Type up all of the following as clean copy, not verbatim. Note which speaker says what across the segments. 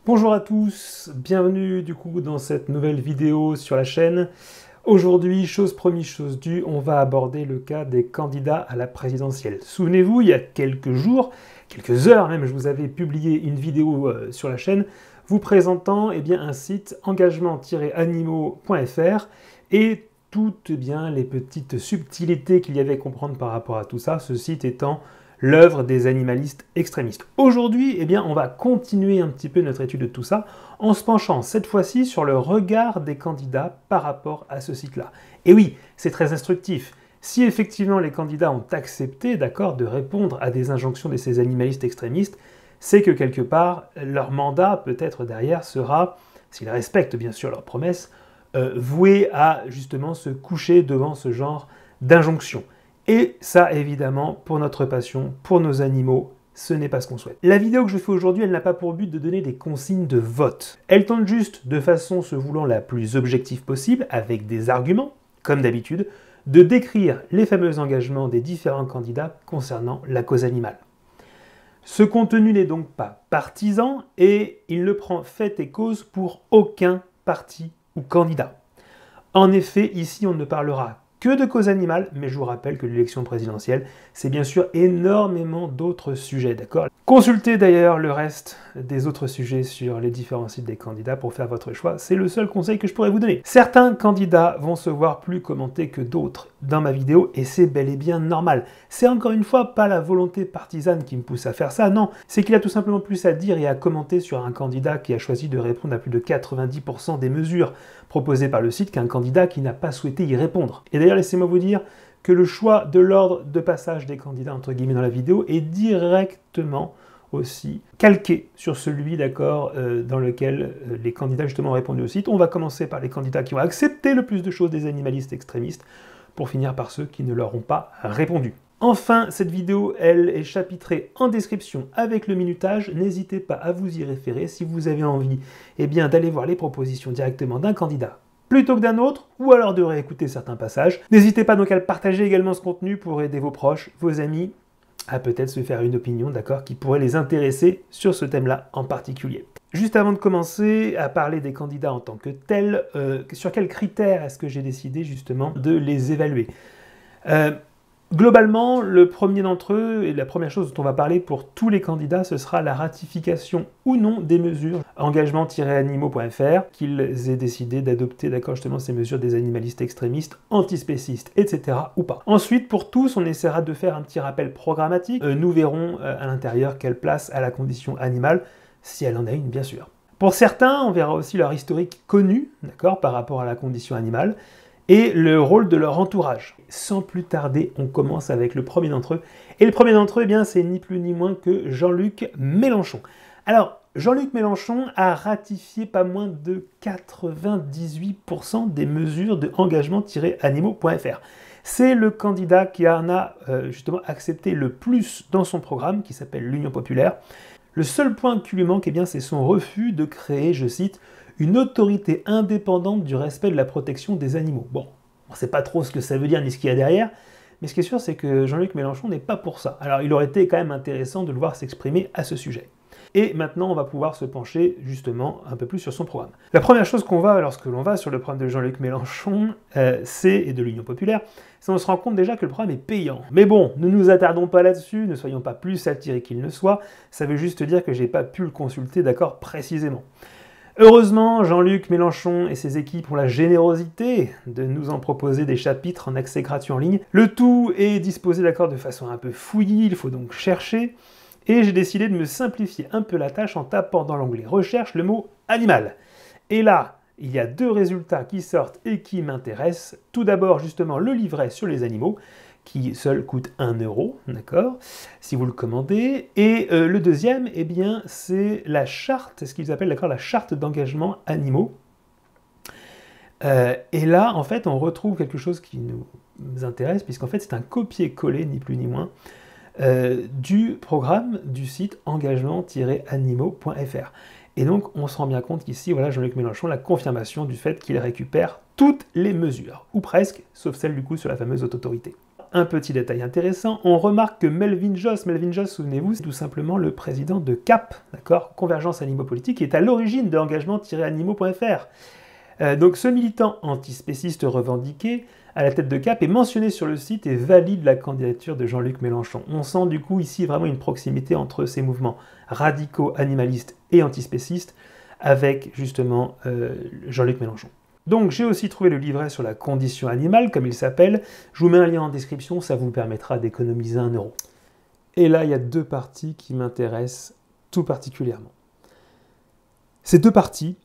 Speaker 1: Bonjour à tous, bienvenue du coup dans cette nouvelle vidéo sur la chaîne. Aujourd'hui, chose promise, chose due, on va aborder le cas des candidats à la présidentielle. Souvenez-vous, il y a quelques jours, quelques heures même, je vous avais publié une vidéo sur la chaîne vous présentant un site engagement-animaux.fr et toutes les petites subtilités qu'il y avait à comprendre par rapport à tout ça, ce site étant l'œuvre des animalistes extrémistes. Aujourd'hui, on va continuer un petit peu notre étude de tout ça en se penchant cette fois-ci sur le regard des candidats par rapport à ce site-là. Et oui, c'est très instructif. Si effectivement les candidats ont accepté, d'accord, de répondre à des injonctions de ces animalistes extrémistes, c'est que quelque part, leur mandat, peut-être derrière, sera, s'ils respectent bien sûr leurs promesses, voué à justement se coucher devant ce genre d'injonctions. Et ça, évidemment, pour notre passion, pour nos animaux, ce n'est pas ce qu'on souhaite. La vidéo que je fais aujourd'hui, elle n'a pas pour but de donner des consignes de vote. Elle tente juste, de façon se voulant la plus objective possible, avec des arguments, comme d'habitude, de décrire les fameux engagements des différents candidats concernant la cause animale. Ce contenu n'est donc pas partisan et il ne prend fait et cause pour aucun parti ou candidat. En effet, ici, on ne parlera que de cause animale, mais je vous rappelle que l'élection présidentielle, c'est bien sûr énormément d'autres sujets, d'accord? Consultez d'ailleurs le reste des autres sujets sur les différents sites des candidats pour faire votre choix, c'est le seul conseil que je pourrais vous donner. Certains candidats vont se voir plus commentés que d'autres dans ma vidéo, et c'est bel et bien normal. C'est encore une fois pas la volonté partisane qui me pousse à faire ça, non, c'est qu'il a tout simplement plus à dire et à commenter sur un candidat qui a choisi de répondre à plus de 90% des mesures proposées par le site qu'un candidat qui n'a pas souhaité y répondre. Et d'ailleurs, laissez-moi vous dire que le choix de l'ordre de passage des candidats, entre guillemets, dans la vidéo est directement aussi calqué sur celui, d'accord, dans lequel les candidats justement ont répondu au site. On va commencer par les candidats qui ont accepté le plus de choses des animalistes extrémistes, pour finir par ceux qui ne leur ont pas répondu. Enfin, cette vidéo, elle est chapitrée en description avec le minutage. N'hésitez pas à vous y référer si vous avez envie d'aller voir les propositions directement d'un candidat plutôt que d'un autre, ou alors de réécouter certains passages. N'hésitez pas donc à partager également ce contenu pour aider vos proches, vos amis, à peut-être se faire une opinion, d'accord, qui pourrait les intéresser sur ce thème-là en particulier. Juste avant de commencer à parler des candidats en tant que tels, sur quels critères est-ce que j'ai décidé justement de les évaluer? Globalement, le premier d'entre eux, et la première chose dont on va parler pour tous les candidats, ce sera la ratification ou non des mesures engagement-animaux.fr, qu'ils aient décidé d'adopter, d'accord, justement ces mesures des animalistes extrémistes, antispécistes, etc. ou pas. Ensuite, pour tous, on essaiera de faire un petit rappel programmatique. Nous verrons à l'intérieur quelle place a la condition animale, si elle en a une, bien sûr. Pour certains, on verra aussi leur historique connu, d'accord, par rapport à la condition animale, et le rôle de leur entourage. Sans plus tarder, on commence avec le premier d'entre eux. Et le premier d'entre eux, c'est ni plus ni moins que Jean-Luc Mélenchon. Alors, Jean-Luc Mélenchon a ratifié pas moins de 98% des mesures de engagement-animaux.fr. C'est le candidat qui en a justement accepté le plus dans son programme, qui s'appelle l'Union populaire. Le seul point qui lui manque, c'est son refus de créer, je cite, une autorité indépendante du respect de la protection des animaux. Bon, on ne sait pas trop ce que ça veut dire ni ce qu'il y a derrière, mais ce qui est sûr, c'est que Jean-Luc Mélenchon n'est pas pour ça. Alors il aurait été quand même intéressant de le voir s'exprimer à ce sujet. Et maintenant, on va pouvoir se pencher justement un peu plus sur son programme. La première chose qu'on voit lorsque l'on va sur le programme de Jean-Luc Mélenchon, et de l'Union populaire, c'est qu'on se rend compte déjà que le programme est payant. Mais bon, ne nous attardons pas là-dessus, ne soyons pas plus satiriques qu'il ne soit, ça veut juste dire que j'ai pas pu le consulter, d'accord, précisément. Heureusement, Jean-Luc Mélenchon et ses équipes ont la générosité de nous en proposer des chapitres en accès gratuit en ligne. Le tout est disposé, d'accord, de façon un peu fouillie, il faut donc chercher. Et j'ai décidé de me simplifier un peu la tâche en tapant dans l'onglet recherche le mot animal. Et là, il y a deux résultats qui sortent et qui m'intéressent. Tout d'abord, justement, le livret sur les animaux, qui seul coûte 1 €, d'accord, si vous le commandez. Et le deuxième, c'est la charte, c'est ce qu'ils appellent, d'accord, la charte d'engagement animaux. Et là, en fait, on retrouve quelque chose qui nous intéresse, puisqu'en fait, c'est un copier-coller, ni plus ni moins, du programme du site engagement-animaux.fr. Et donc, on se rend bien compte qu'ici, voilà, Jean-Luc Mélenchon, la confirmation du fait qu'il récupère toutes les mesures, ou presque, sauf celle du coup sur la fameuse autorité. un petit détail intéressant, on remarque que Melvin Joss, souvenez-vous, c'est tout simplement le président de CAP, d'accord, Convergence Animaux Politique, qui est à l'origine de engagement-animaux.fr. Donc ce militant antispéciste revendiqué à la tête de CAP est mentionné sur le site et valide la candidature de Jean-Luc Mélenchon. On sent du coup ici vraiment une proximité entre ces mouvements radicaux, animalistes et antispécistes avec justement Jean-Luc Mélenchon. Donc j'ai aussi trouvé le livret sur la condition animale, comme il s'appelle. Je vous mets un lien en description, ça vous permettra d'économiser 1 €. Et là, il y a 2 parties qui m'intéressent tout particulièrement. Ces 2 parties,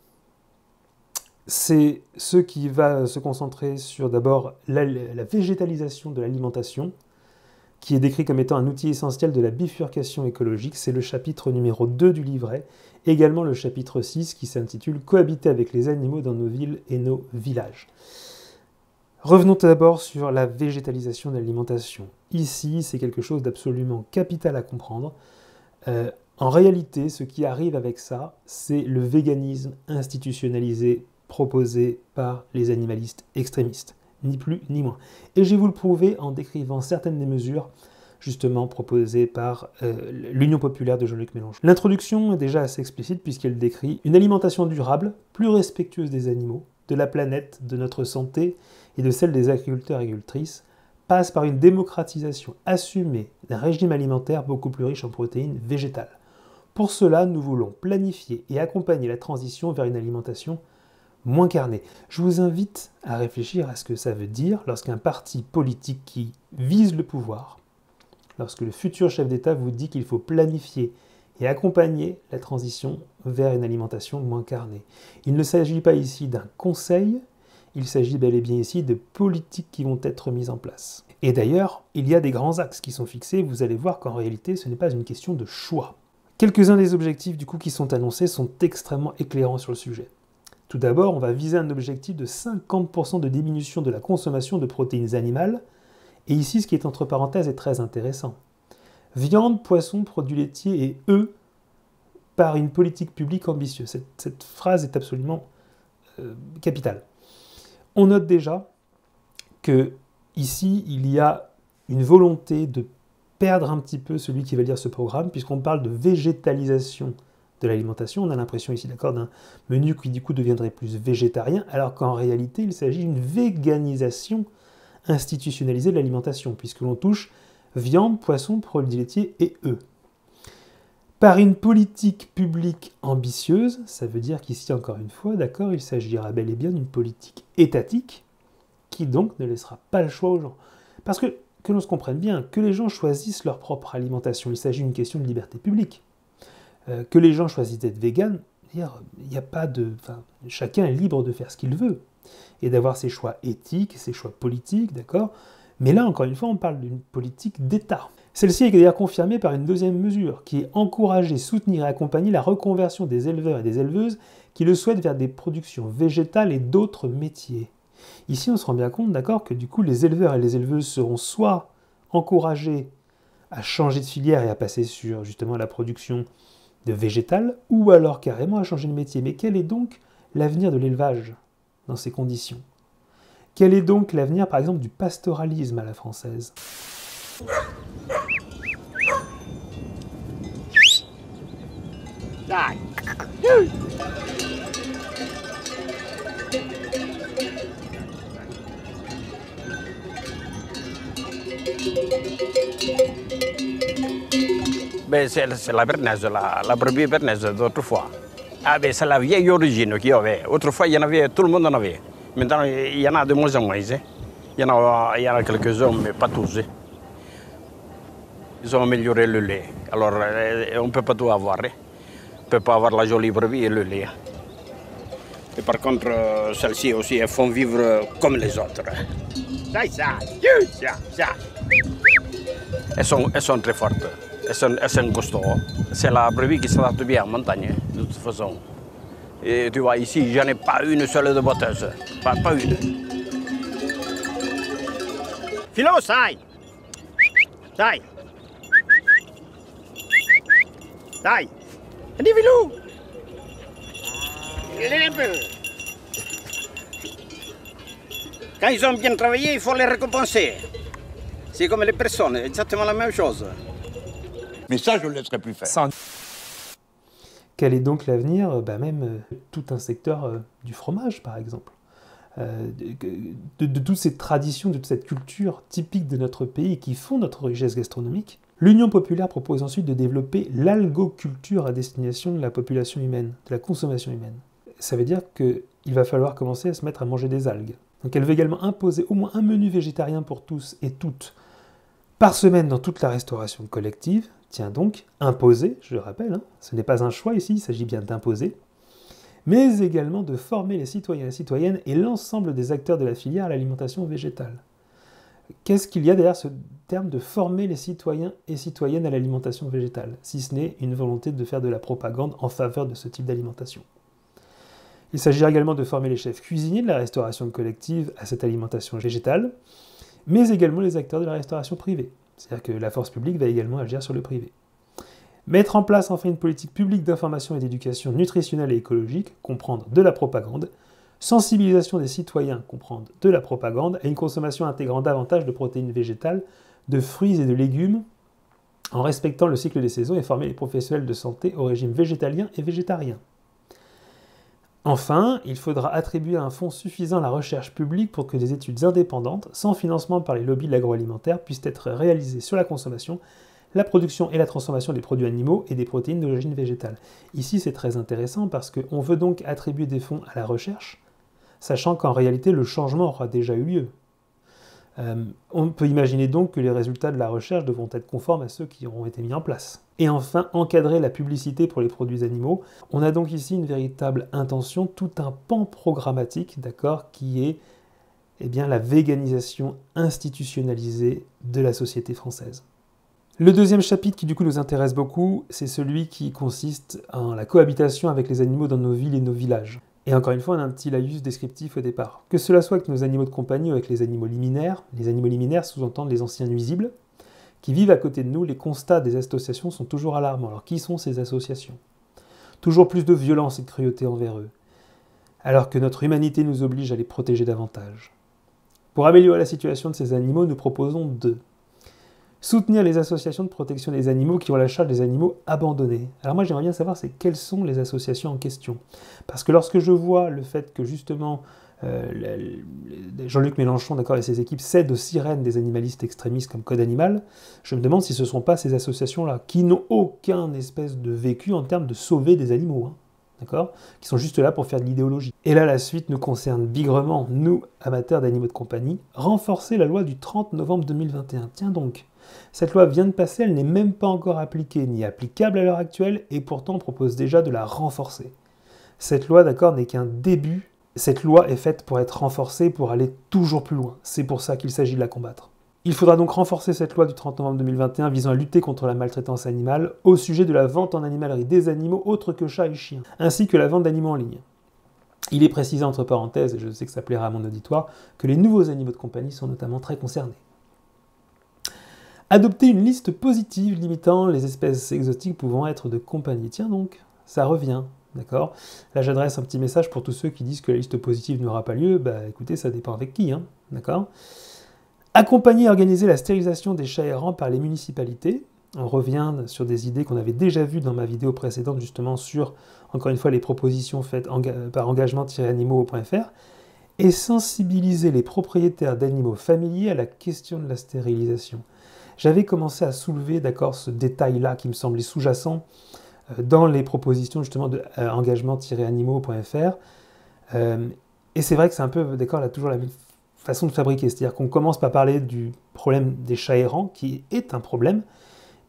Speaker 1: c'est ce qui va se concentrer sur d'abord la végétalisation de l'alimentation, qui est décrit comme étant un outil essentiel de la bifurcation écologique. C'est le chapitre numéro 2 du livret, également le chapitre 6 qui s'intitule « Cohabiter avec les animaux dans nos villes et nos villages ». Revenons d'abord sur la végétalisation de l'alimentation. Ici, c'est quelque chose d'absolument capital à comprendre. En réalité, ce qui arrive avec ça, c'est le véganisme institutionnalisé proposé par les animalistes extrémistes. Ni plus ni moins. Et je vais vous le prouver en décrivant certaines des mesures justement proposées par l'Union populaire de Jean-Luc Mélenchon. L'introduction est déjà assez explicite puisqu'elle décrit une alimentation durable, plus respectueuse des animaux, de la planète, de notre santé et de celle des agriculteurs et agricultrices, passe par une démocratisation assumée d'un régime alimentaire beaucoup plus riche en protéines végétales. Pour cela, nous voulons planifier et accompagner la transition vers une alimentation moins carné. Je vous invite à réfléchir à ce que ça veut dire lorsqu'un parti politique qui vise le pouvoir, lorsque le futur chef d'État vous dit qu'il faut planifier et accompagner la transition vers une alimentation moins carnée. Il ne s'agit pas ici d'un conseil, il s'agit bel et bien ici de politiques qui vont être mises en place. Et d'ailleurs, il y a des grands axes qui sont fixés, vous allez voir qu'en réalité, ce n'est pas une question de choix. Quelques-uns des objectifs du coup qui sont annoncés sont extrêmement éclairants sur le sujet. Tout d'abord, on va viser un objectif de 50% de diminution de la consommation de protéines animales. Et ici, ce qui est entre parenthèses est très intéressant. Viande, poisson, produits laitiers et œufs par une politique publique ambitieuse. Cette phrase est absolument capitale. On note déjà que ici, il y a une volonté de perdre un petit peu celui qui va lire ce programme, puisqu'on parle de végétalisation de l'alimentation. On a l'impression ici, d'accord, d'un menu qui du coup deviendrait plus végétarien, alors qu'en réalité, il s'agit d'une véganisation institutionnalisée de l'alimentation, puisque l'on touche viande, poisson, produits laitiers et œufs. Par une politique publique ambitieuse, ça veut dire qu'ici, encore une fois, d'accord, il s'agira bel et bien d'une politique étatique, qui donc ne laissera pas le choix aux gens. Parce que l'on se comprenne bien, que les gens choisissent leur propre alimentation, il s'agit d'une question de liberté publique. Que les gens choisissent d'être véganes, il n'y a pas de... Enfin, chacun est libre de faire ce qu'il veut et d'avoir ses choix éthiques, ses choix politiques, d'accord. Mais là, encore une fois, on parle d'une politique d'État. Celle-ci est d'ailleurs confirmée par une deuxième mesure, qui est encourager, soutenir et accompagner la reconversion des éleveurs et des éleveuses qui le souhaitent vers des productions végétales et d'autres métiers. Ici, on se rend bien compte, d'accord, que du coup, les éleveurs et les éleveuses seront soit encouragés à changer de filière et à passer sur, justement, la production de végétal, ou alors carrément à changer de métier. Mais quel est donc l'avenir de l'élevage dans ces conditions? Quel est donc l'avenir, par exemple, du pastoralisme à la française?
Speaker 2: Ben, c'est la bernaise, la brebis bernaise d'autrefois. Ah ben c'est la vieille origine qu'il y avait. Autrefois, il y en avait, tout le monde en avait. Maintenant, il y en a de moins en moins. Hein. Il y en a quelques-uns, mais pas tous. Hein. Ils ont amélioré le lait. Alors, on ne peut pas tout avoir. Hein. On ne peut pas avoir la jolie brebis et le lait. Hein. Et par contre, celles-ci aussi, elles font vivre comme les autres. Elles sont très fortes. Elles sont costauds. C'est la brebis qui s'adapte bien en montagne, de toute façon. Et tu vois, ici, j'en ai pas une seule de botteuse. Pas une. Philo, sai! Sai! Sai! Allez, Philo! Quand ils ont bien travaillé, il faut les récompenser. C'est comme les personnes, exactement la même chose.
Speaker 3: Mais ça, je ne le laisserai plus faire.
Speaker 1: Quel est donc l'avenir même tout un secteur du fromage, par exemple, de toutes ces traditions, de toute cette culture typique de notre pays qui font notre richesse gastronomique. L'Union populaire propose ensuite de développer l'algoculture à destination de la population humaine, de la consommation humaine. Ça veut dire qu'il va falloir commencer à se mettre à manger des algues. Donc elle veut également imposer au moins un menu végétarien pour tous et toutes par semaine dans toute la restauration collective. Tiens donc, imposer, je le rappelle, hein, ce n'est pas un choix ici, il s'agit bien d'imposer, mais également de former les citoyens et citoyennes et l'ensemble des acteurs de la filière à l'alimentation végétale. Qu'est-ce qu'il y a derrière ce terme de former les citoyens et citoyennes à l'alimentation végétale, si ce n'est une volonté de faire de la propagande en faveur de ce type d'alimentation? Il s'agira également de former les chefs cuisiniers de la restauration collective à cette alimentation végétale, mais également les acteurs de la restauration privée. C'est-à-dire que la force publique va également agir sur le privé. Mettre en place enfin une politique publique d'information et d'éducation nutritionnelle et écologique, comprendre de la propagande, sensibilisation des citoyens, comprendre de la propagande, à une consommation intégrant davantage de protéines végétales, de fruits et de légumes, en respectant le cycle des saisons et former les professionnels de santé au régime végétalien et végétarien. Enfin, il faudra attribuer un fonds suffisant à la recherche publique pour que des études indépendantes, sans financement par les lobbies de l'agroalimentaire, puissent être réalisées sur la consommation, la production et la transformation des produits animaux et des protéines d'origine végétale. Ici, c'est très intéressant parce qu'on veut donc attribuer des fonds à la recherche, sachant qu'en réalité, le changement aura déjà eu lieu. On peut imaginer donc que les résultats de la recherche devront être conformes à ceux qui auront été mis en place. Et enfin, encadrer la publicité pour les produits animaux. On a donc ici une véritable intention, tout un pan programmatique, d'accord, qui est la véganisation institutionnalisée de la société française. Le deuxième chapitre qui du coup nous intéresse beaucoup, c'est celui qui consiste en la cohabitation avec les animaux dans nos villes et nos villages. Et encore une fois, on a un petit laïus descriptif au départ. Que cela soit avec nos animaux de compagnie ou avec les animaux liminaires sous-entendent les anciens nuisibles, qui vivent à côté de nous, les constats des associations sont toujours alarmants. Alors qui sont ces associations? Toujours plus de violence et de cruauté envers eux, alors que notre humanité nous oblige à les protéger davantage. Pour améliorer la situation de ces animaux, nous proposons de soutenir les associations de protection des animaux qui ont la charge des animaux abandonnés. Alors moi j'aimerais bien savoir quelles sont les associations en question. Parce que lorsque je vois le fait que justement Jean-Luc Mélenchon et ses équipes cèdent aux sirènes des animalistes extrémistes comme Code Animal, je me demande si ce ne sont pas ces associations-là, qui n'ont aucun espèce de vécu en termes de sauver des animaux, d'accord, qui sont juste là pour faire de l'idéologie. Et là, la suite nous concerne bigrement, nous, amateurs d'animaux de compagnie, renforcer la loi du 30 novembre 2021. Tiens donc, cette loi vient de passer, elle n'est même pas encore appliquée, ni applicable à l'heure actuelle, et pourtant on propose déjà de la renforcer. Cette loi, d'accord, n'est qu'un début. Cette loi est faite pour être renforcée, pour aller toujours plus loin. C'est pour ça qu'il s'agit de la combattre. Il faudra donc renforcer cette loi du 30 novembre 2021 visant à lutter contre la maltraitance animale au sujet de la vente en animalerie des animaux autres que chats et chiens, ainsi que la vente d'animaux en ligne. Il est précisé entre parenthèses, et je sais que ça plaira à mon auditoire, que les nouveaux animaux de compagnie sont notamment très concernés. Adopter une liste positive limitant les espèces exotiques pouvant être de compagnie. Tiens donc, ça revient, d'accord? Là j'adresse un petit message pour tous ceux qui disent que la liste positive n'aura pas lieu. Écoutez, ça dépend avec qui, d'accord? Accompagner et organiser la stérilisation des chats errants par les municipalités. On revient sur des idées qu'on avait déjà vues dans ma vidéo précédente, justement sur, encore une fois, les propositions faites par engagement-animaux.fr. Et sensibiliser les propriétaires d'animaux familiers à la question de la stérilisation. J'avais commencé à soulever, d'accord, ce détail-là qui me semblait sous-jacent dans les propositions justement de engagement-animaux.fr. Et c'est vrai que c'est un peu, d'accord, là toujours la même façon de fabriquer. C'est-à-dire qu'on commence par parler du problème des chats errants, qui est un problème,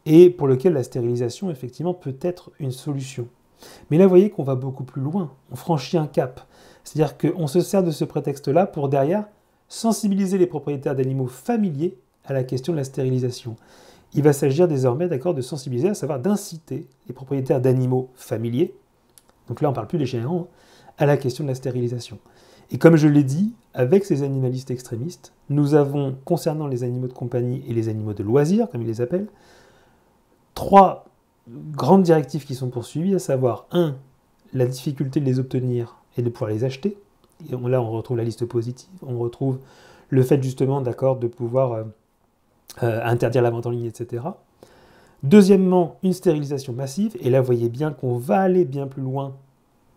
Speaker 1: et pour lequel la stérilisation, effectivement, peut être une solution. Mais là, vous voyez qu'on va beaucoup plus loin. On franchit un cap. C'est-à-dire qu'on se sert de ce prétexte-là pour, derrière, sensibiliser les propriétaires d'animaux familiers à la question de la stérilisation. Il va s'agir désormais, d'accord, de sensibiliser, à savoir d'inciter les propriétaires d'animaux familiers, donc là on ne parle plus des chiens errants, à la question de la stérilisation. Et comme je l'ai dit, avec ces animalistes extrémistes, nous avons, concernant les animaux de compagnie et les animaux de loisirs, comme ils les appellent, 3 grandes directives qui sont poursuivies, à savoir 1. La difficulté de les obtenir et de pouvoir les acheter. Et là on retrouve la liste positive, on retrouve le fait justement, d'accord, de pouvoir interdire la vente en ligne, etc. Deuxièmement, une stérilisation massive, et là vous voyez bien qu'on va aller bien plus loin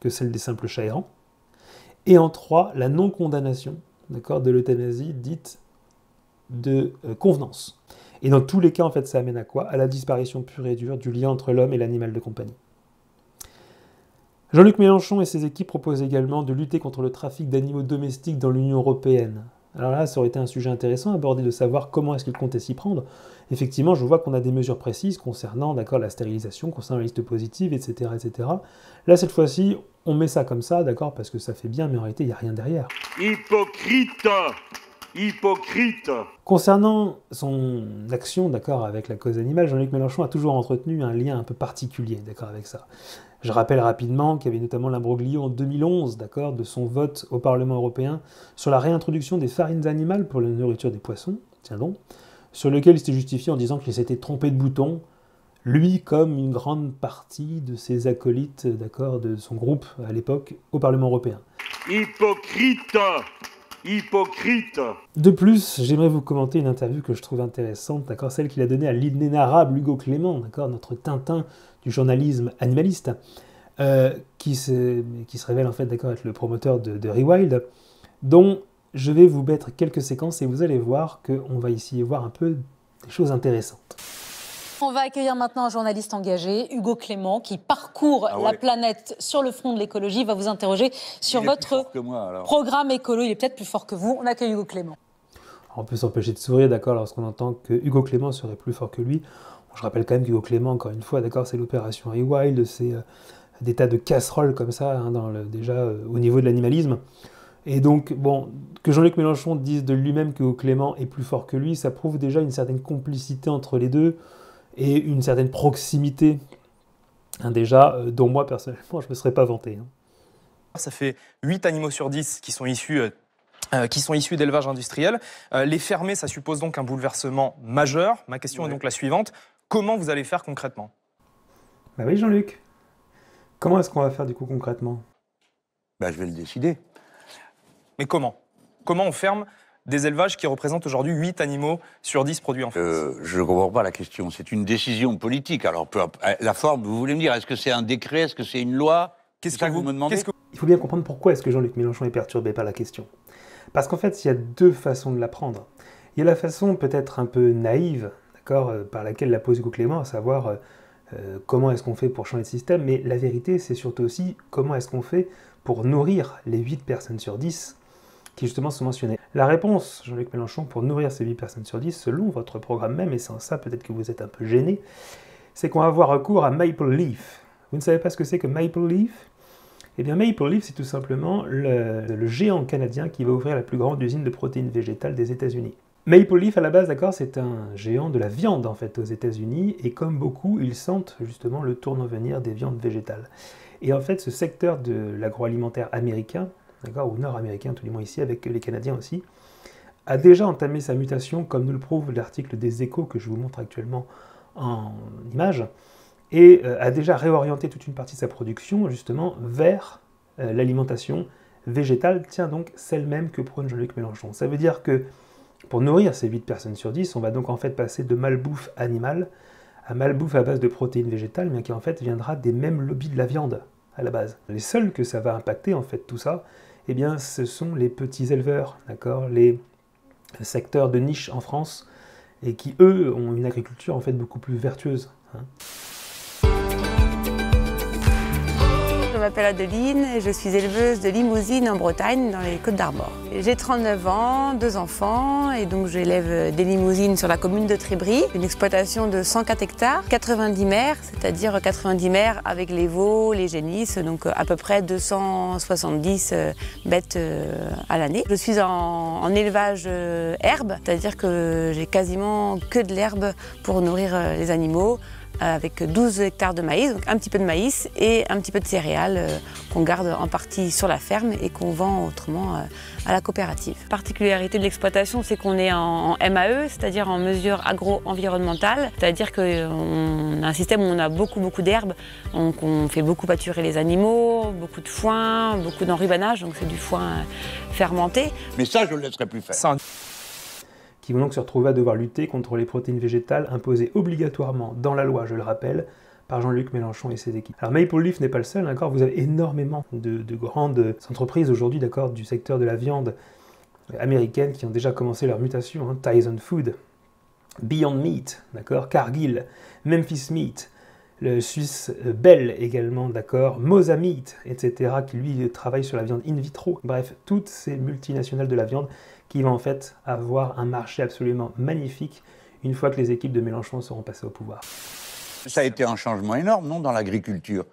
Speaker 1: que celle des simples chats errants. Et en 3, la non-condamnation, d'accord, de l'euthanasie dite de convenance. Et dans tous les cas, en fait, ça amène à quoi? À la disparition pure et dure du lien entre l'homme et l'animal de compagnie. Jean-Luc Mélenchon et ses équipes proposent également de lutter contre le trafic d'animaux domestiques dans l'Union européenne. Alors là, ça aurait été un sujet intéressant à aborder, de savoir comment est-ce qu'il comptait s'y prendre. Effectivement, je vois qu'on a des mesures précises concernant, d'accord, la stérilisation, concernant la liste positive, etc., etc. Là, cette fois-ci, on met ça comme ça, d'accord, parce que ça fait bien, mais en réalité, il n'y a rien derrière.
Speaker 3: Hypocrite! Hypocrite!
Speaker 1: Concernant son action, d'accord, avec la cause animale, Jean-Luc Mélenchon a toujours entretenu un lien un peu particulier, d'accord, avec ça. Je rappelle rapidement qu'il y avait notamment l'imbroglio en 2011, d'accord, de son vote au Parlement européen sur la réintroduction des farines animales pour la nourriture des poissons, tiens donc, sur lequel il s'était justifié en disant qu'il s'était trompé de bouton, lui comme une grande partie de ses acolytes, d'accord, de son groupe à l'époque au Parlement européen.
Speaker 3: Hypocrite! Hypocrite!
Speaker 1: De plus, j'aimerais vous commenter une interview que je trouve intéressante, d'accord, celle qu'il a donnée à l'inénarrable Hugo Clément, d'accord, notre Tintin du journalisme animaliste, qui se révèle en fait, d'accord, être le promoteur de Rewild, dont je vais vous mettre quelques séquences et vous allez voir qu'on va ici voir un peu des choses intéressantes.
Speaker 4: On va accueillir maintenant un journaliste engagé, Hugo Clément, qui parcourt la planète sur le front de l'écologie. Il va vous interroger sur votre programme écolo. Il est peut-être plus fort que vous. On accueille Hugo Clément.
Speaker 1: Alors, on peut s'empêcher de sourire, d'accord, lorsqu'on entend que Hugo Clément serait plus fort que lui. Bon, je rappelle quand même qu'Hugo Clément, encore une fois, d'accord, c'est l'opération Rewild, c'est des tas de casseroles comme ça, hein, déjà au niveau de l'animalisme. Et donc, bon, que Jean-Luc Mélenchon dise de lui-même qu'Hugo Clément est plus fort que lui, ça prouve déjà une certaine complicité entre les deux, et une certaine proximité, hein, déjà, dont moi, personnellement, je ne me serais pas vanté. Hein.
Speaker 5: Ça fait 8 animaux sur 10 qui sont issus d'élevage industriel. Les fermer, ça suppose donc un bouleversement majeur. Ma question est donc la suivante. Comment vous allez faire concrètement?
Speaker 1: Bah oui, Jean-Luc. Comment est-ce qu'on va faire, du coup, concrètement?
Speaker 3: Bah, je vais le décider.
Speaker 5: Mais comment? Comment on ferme des élevages qui représentent aujourd'hui 8 animaux sur 10 produits en France?
Speaker 3: Je ne comprends pas la question. C'est une décision politique. Alors, la forme, vous voulez me dire, est-ce que c'est un décret? Est-ce que c'est une loi?
Speaker 5: Qu'est-ce
Speaker 3: que vous me demandez?
Speaker 1: Il faut bien comprendre pourquoi est-ce que Jean-Luc Mélenchon est perturbé par la question. Parce qu'en fait, il y a deux façons de la prendre. Il y a la façon peut-être un peu naïve, d'accord, par laquelle la pose Hugo Clément, à savoir comment est-ce qu'on fait pour changer de système, mais la vérité, c'est surtout aussi comment est-ce qu'on fait pour nourrir les 8 personnes sur 10 qui justement sont mentionnées. La réponse, Jean-Luc Mélenchon, pour nourrir ces 8 personnes sur 10, selon votre programme même, et sans ça peut-être que vous êtes un peu gêné, c'est qu'on va avoir recours à Maple Leaf. Vous ne savez pas ce que c'est que Maple Leaf? Eh bien Maple Leaf, c'est tout simplement le géant canadien qui va ouvrir la plus grande usine de protéines végétales des États-Unis. Maple Leaf, à la base, d'accord, c'est un géant de la viande, en fait, aux États-Unis, et comme beaucoup, ils sentent justement le tournant venir des viandes végétales. Et en fait, ce secteur de l'agroalimentaire américain, d'accord, ou nord-américain, tout du moins ici, avec les Canadiens aussi, a déjà entamé sa mutation, comme nous le prouve l'article des Échos que je vous montre actuellement en image, et a déjà réorienté toute une partie de sa production, justement, vers l'alimentation végétale, tiens donc celle même que prône Jean-Luc Mélenchon. Ça veut dire que pour nourrir ces 8 personnes sur 10, on va donc en fait passer de malbouffe animale à malbouffe à base de protéines végétales, mais qui en fait viendra des mêmes lobbies de la viande à la base. Les seuls que ça va impacter en fait tout ça, eh bien ce sont les petits éleveurs, d'accord, les secteurs de niche en France, et qui eux ont une agriculture en fait beaucoup plus vertueuse. Hein.
Speaker 6: Je m'appelle Adeline et je suis éleveuse de limousines en Bretagne, dans les Côtes-d'Armor. J'ai 39 ans, 2 enfants, et donc j'élève des limousines sur la commune de Trébris, une exploitation de 104 hectares, 90 mères, c'est-à-dire 90 mères avec les veaux, les génisses, donc à peu près 270 bêtes à l'année. Je suis en élevage herbe, c'est-à-dire que j'ai quasiment que de l'herbe pour nourrir les animaux, avec 12 hectares de maïs, donc un petit peu de maïs et un petit peu de céréales qu'on garde en partie sur la ferme et qu'on vend autrement à la coopérative. La particularité de l'exploitation, c'est qu'on est en MAE, c'est-à-dire en mesure agro-environnementale, c'est-à-dire qu'on a un système où on a beaucoup d'herbes, donc on fait beaucoup pâturer les animaux, beaucoup de foin, beaucoup d'enrubanage, donc c'est du foin fermenté.
Speaker 3: Mais ça, je ne le laisserai plus faire.
Speaker 1: qui vont donc se retrouver à devoir lutter contre les protéines végétales imposées obligatoirement dans la loi, je le rappelle, par Jean-Luc Mélenchon et ses équipes. Alors Maple Leaf n'est pas le seul, d'accord, vous avez énormément de grandes entreprises aujourd'hui, d'accord, du secteur de la viande américaine qui ont déjà commencé leur mutation, hein, Tyson Food, Beyond Meat, d'accord, Cargill, Memphis Meat, le Suisse Bell également, d'accord, Mosa Meat, etc., qui lui travaille sur la viande in vitro. Bref, toutes ces multinationales de la viande qui vont en fait avoir un marché absolument magnifique une fois que les équipes de Mélenchon seront passées au pouvoir.
Speaker 3: Ça a été un changement énorme, non, dans l'agriculture,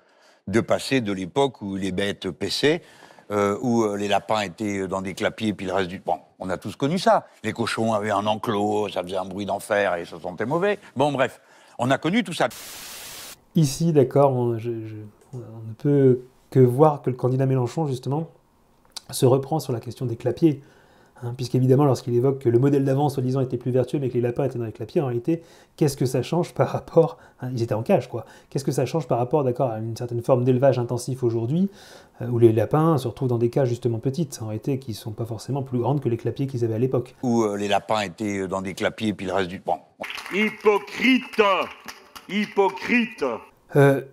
Speaker 3: de passer de l'époque où les bêtes paissaient, où les lapins étaient dans des clapiers, puis le reste du... Bon, on a tous connu ça. Les cochons avaient un enclos, ça faisait un bruit d'enfer et ça sentait mauvais. Bon, bref, on a connu tout ça.
Speaker 1: Ici, d'accord, on ne peut que voir que le candidat Mélenchon, justement, se reprend sur la question des clapiers. Hein, puisqu'évidemment, lorsqu'il évoque que le modèle d'avant, soi-disant, était plus vertueux, mais que les lapins étaient dans les clapiers, en réalité, qu'est-ce que ça change par rapport... Hein, ils étaient en cage, quoi. Qu'est-ce que ça change par rapport, d'accord, à une certaine forme d'élevage intensif aujourd'hui, où les lapins se retrouvent dans des cages, justement, petites, en réalité, qui ne sont pas forcément plus grandes que les clapiers qu'ils avaient à l'époque.
Speaker 3: Où les lapins étaient dans des clapiers, puis le reste du... Bon.
Speaker 7: Hypocrite! Hypocrite!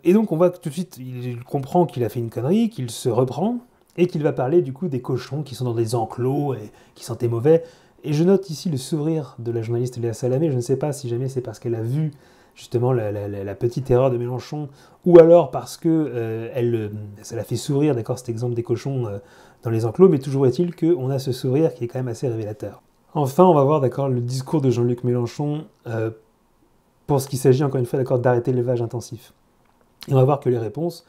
Speaker 1: Et donc, on voit que tout de suite, il comprend qu'il a fait une connerie, qu'il se reprend, et qu'il va parler du coup des cochons qui sont dans des enclos et qui sentaient mauvais. Et je note ici le sourire de la journaliste Léa Salamé. Je ne sais pas si jamais c'est parce qu'elle a vu justement la petite erreur de Mélenchon, ou alors parce que ça l'a fait sourire, d'accord, cet exemple des cochons dans les enclos, mais toujours est-il qu'on a ce sourire qui est quand même assez révélateur. Enfin, on va voir, d'accord, le discours de Jean-Luc Mélenchon pour ce qu'il s'agit, encore une fois, d'accord, d'arrêter l'élevage intensif. Et on va voir que les réponses,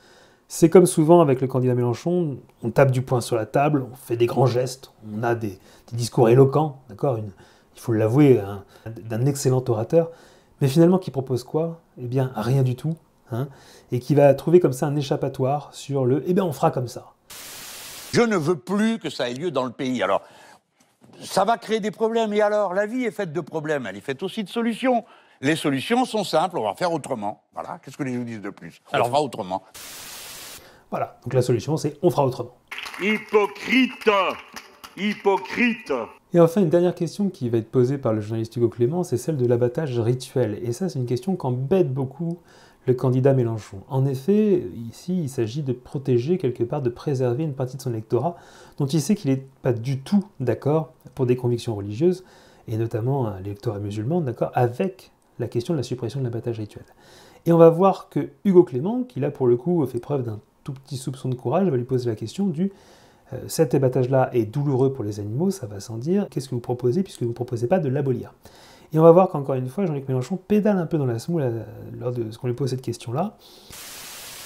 Speaker 1: c'est comme souvent avec le candidat Mélenchon, on tape du poing sur la table, on fait des grands gestes, on a des discours éloquents, d'accord, il faut l'avouer, d'un excellent orateur, mais finalement qui propose quoi? Eh bien, rien du tout, hein, et qui va trouver comme ça un échappatoire sur le « eh bien, on fera comme ça ».
Speaker 3: Je ne veux plus que ça ait lieu dans le pays. Alors, ça va créer des problèmes, et alors, la vie est faite de problèmes, elle est faite aussi de solutions. Les solutions sont simples, on va faire autrement. Voilà, qu'est-ce que les gens disent de plus? On fera autrement.
Speaker 1: Voilà, donc la solution c'est on fera autrement.
Speaker 7: Hypocrite! Hypocrite!
Speaker 1: Et enfin, une dernière question qui va être posée par le journaliste Hugo Clément, c'est celle de l'abattage rituel. Et ça, c'est une question qu'embête beaucoup le candidat Mélenchon. En effet, ici, il s'agit de protéger, quelque part, de préserver une partie de son électorat dont il sait qu'il n'est pas du tout d'accord pour des convictions religieuses, et notamment l'électorat musulman, d'accord, avec la question de la suppression de l'abattage rituel. Et on va voir que Hugo Clément, qui là, pour le coup, fait preuve d'un tout petit soupçon de courage, va lui poser la question du cet abattage-là est douloureux pour les animaux, ça va sans dire, qu'est-ce que vous proposez puisque vous ne proposez pas de l'abolir? Et on va voir qu'encore une fois, Jean-Luc Mélenchon pédale un peu dans la semoule lors de ce qu'on lui pose cette question-là.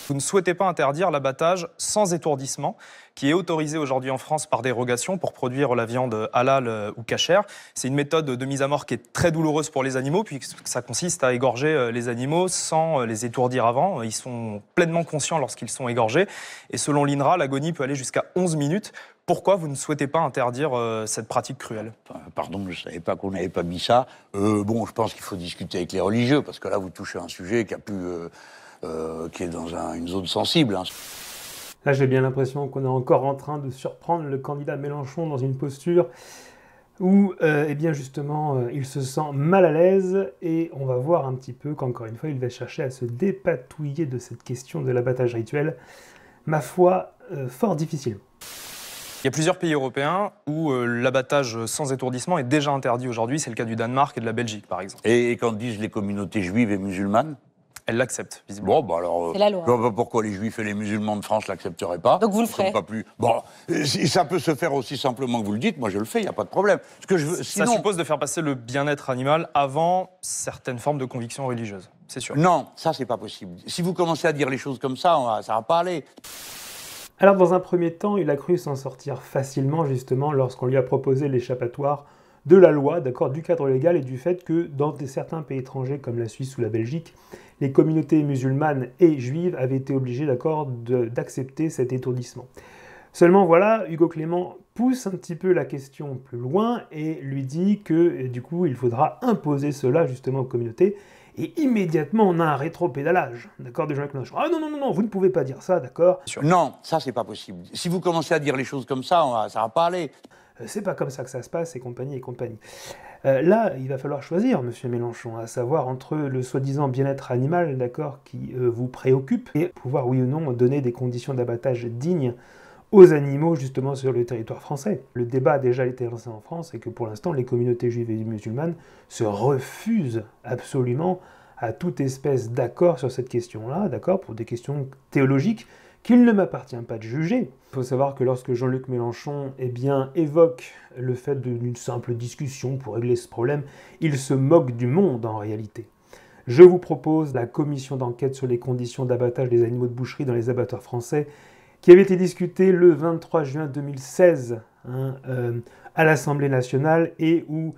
Speaker 5: Vous ne souhaitez pas interdire l'abattage sans étourdissement, qui est autorisé aujourd'hui en France par dérogation pour produire la viande halal ou cachère. C'est une méthode de mise à mort qui est très douloureuse pour les animaux, puisque ça consiste à égorger les animaux sans les étourdir avant. Ils sont pleinement conscients lorsqu'ils sont égorgés. Et selon l'INRA, l'agonie peut aller jusqu'à 11 minutes. Pourquoi vous ne souhaitez pas interdire cette pratique cruelle?
Speaker 3: Pardon, je ne savais pas qu'on n'avait pas mis ça. Bon, je pense qu'il faut discuter avec les religieux, parce que là, vous touchez un sujet qui a pu... qui est dans une zone sensible. Hein.
Speaker 1: Là, j'ai bien l'impression qu'on est encore en train de surprendre le candidat Mélenchon dans une posture où, eh bien justement, il se sent mal à l'aise, et on va voir un petit peu qu'encore une fois, il va chercher à se dépatouiller de cette question de l'abattage rituel, ma foi, fort difficilement.
Speaker 5: Il y a plusieurs pays européens où l'abattage sans étourdissement est déjà interdit aujourd'hui. C'est le cas du Danemark et de la Belgique, par exemple.
Speaker 3: Et quand disent les communautés juives et musulmanes?
Speaker 5: Elle l'accepte, visiblement.
Speaker 3: Bon, bah alors,
Speaker 4: c'est la loi.
Speaker 3: Je vois pas pourquoi les juifs et les musulmans de France l'accepteraient pas.
Speaker 4: Donc vous le ferez.
Speaker 3: Pas plus. Bon, si ça peut se faire aussi simplement que vous le dites, moi je le fais, il n'y a pas de problème. Ce que je veux, sinon...
Speaker 5: Ça suppose de faire passer le bien-être animal avant certaines formes de convictions religieuses, c'est sûr.
Speaker 3: Non, ça c'est pas possible. Si vous commencez à dire les choses comme ça va pas aller.
Speaker 1: Alors dans un premier temps, il a cru s'en sortir facilement, justement, lorsqu'on lui a proposé l'échappatoire de la loi, d'accord, du cadre légal, et du fait que dans certains pays étrangers comme la Suisse ou la Belgique, les communautés musulmanes et juives avaient été obligées, d'accord, d'accepter cet étourdissement. Seulement voilà, Hugo Clément pousse un petit peu la question plus loin et lui dit que du coup il faudra imposer cela justement aux communautés, et immédiatement on a un rétro-pédalage, d'accord, de Jean-Luc Mélenchon. Ah non, non, non, non, vous ne pouvez pas dire ça, d'accord.
Speaker 3: Non, ça c'est pas possible. Si vous commencez à dire les choses comme ça va pas aller.
Speaker 1: c'est pas comme ça que ça se passe, et compagnie et compagnie. Là, il va falloir choisir, monsieur Mélenchon, à savoir entre le soi-disant bien-être animal, d'accord, qui vous préoccupe, et pouvoir, oui ou non, donner des conditions d'abattage dignes aux animaux, justement, sur le territoire français. Le débat a déjà été lancé en France, et que pour l'instant, les communautés juives et musulmanes se refusent absolument à toute espèce d'accord sur cette question-là, d'accord, pour des questions théologiques, qu'il ne m'appartient pas de juger. Il faut savoir que lorsque Jean-Luc Mélenchon évoque le fait d'une simple discussion pour régler ce problème, il se moque du monde en réalité. Je vous propose la commission d'enquête sur les conditions d'abattage des animaux de boucherie dans les abattoirs français, qui avait été discutée le 23 juin 2016 à l'Assemblée nationale, et où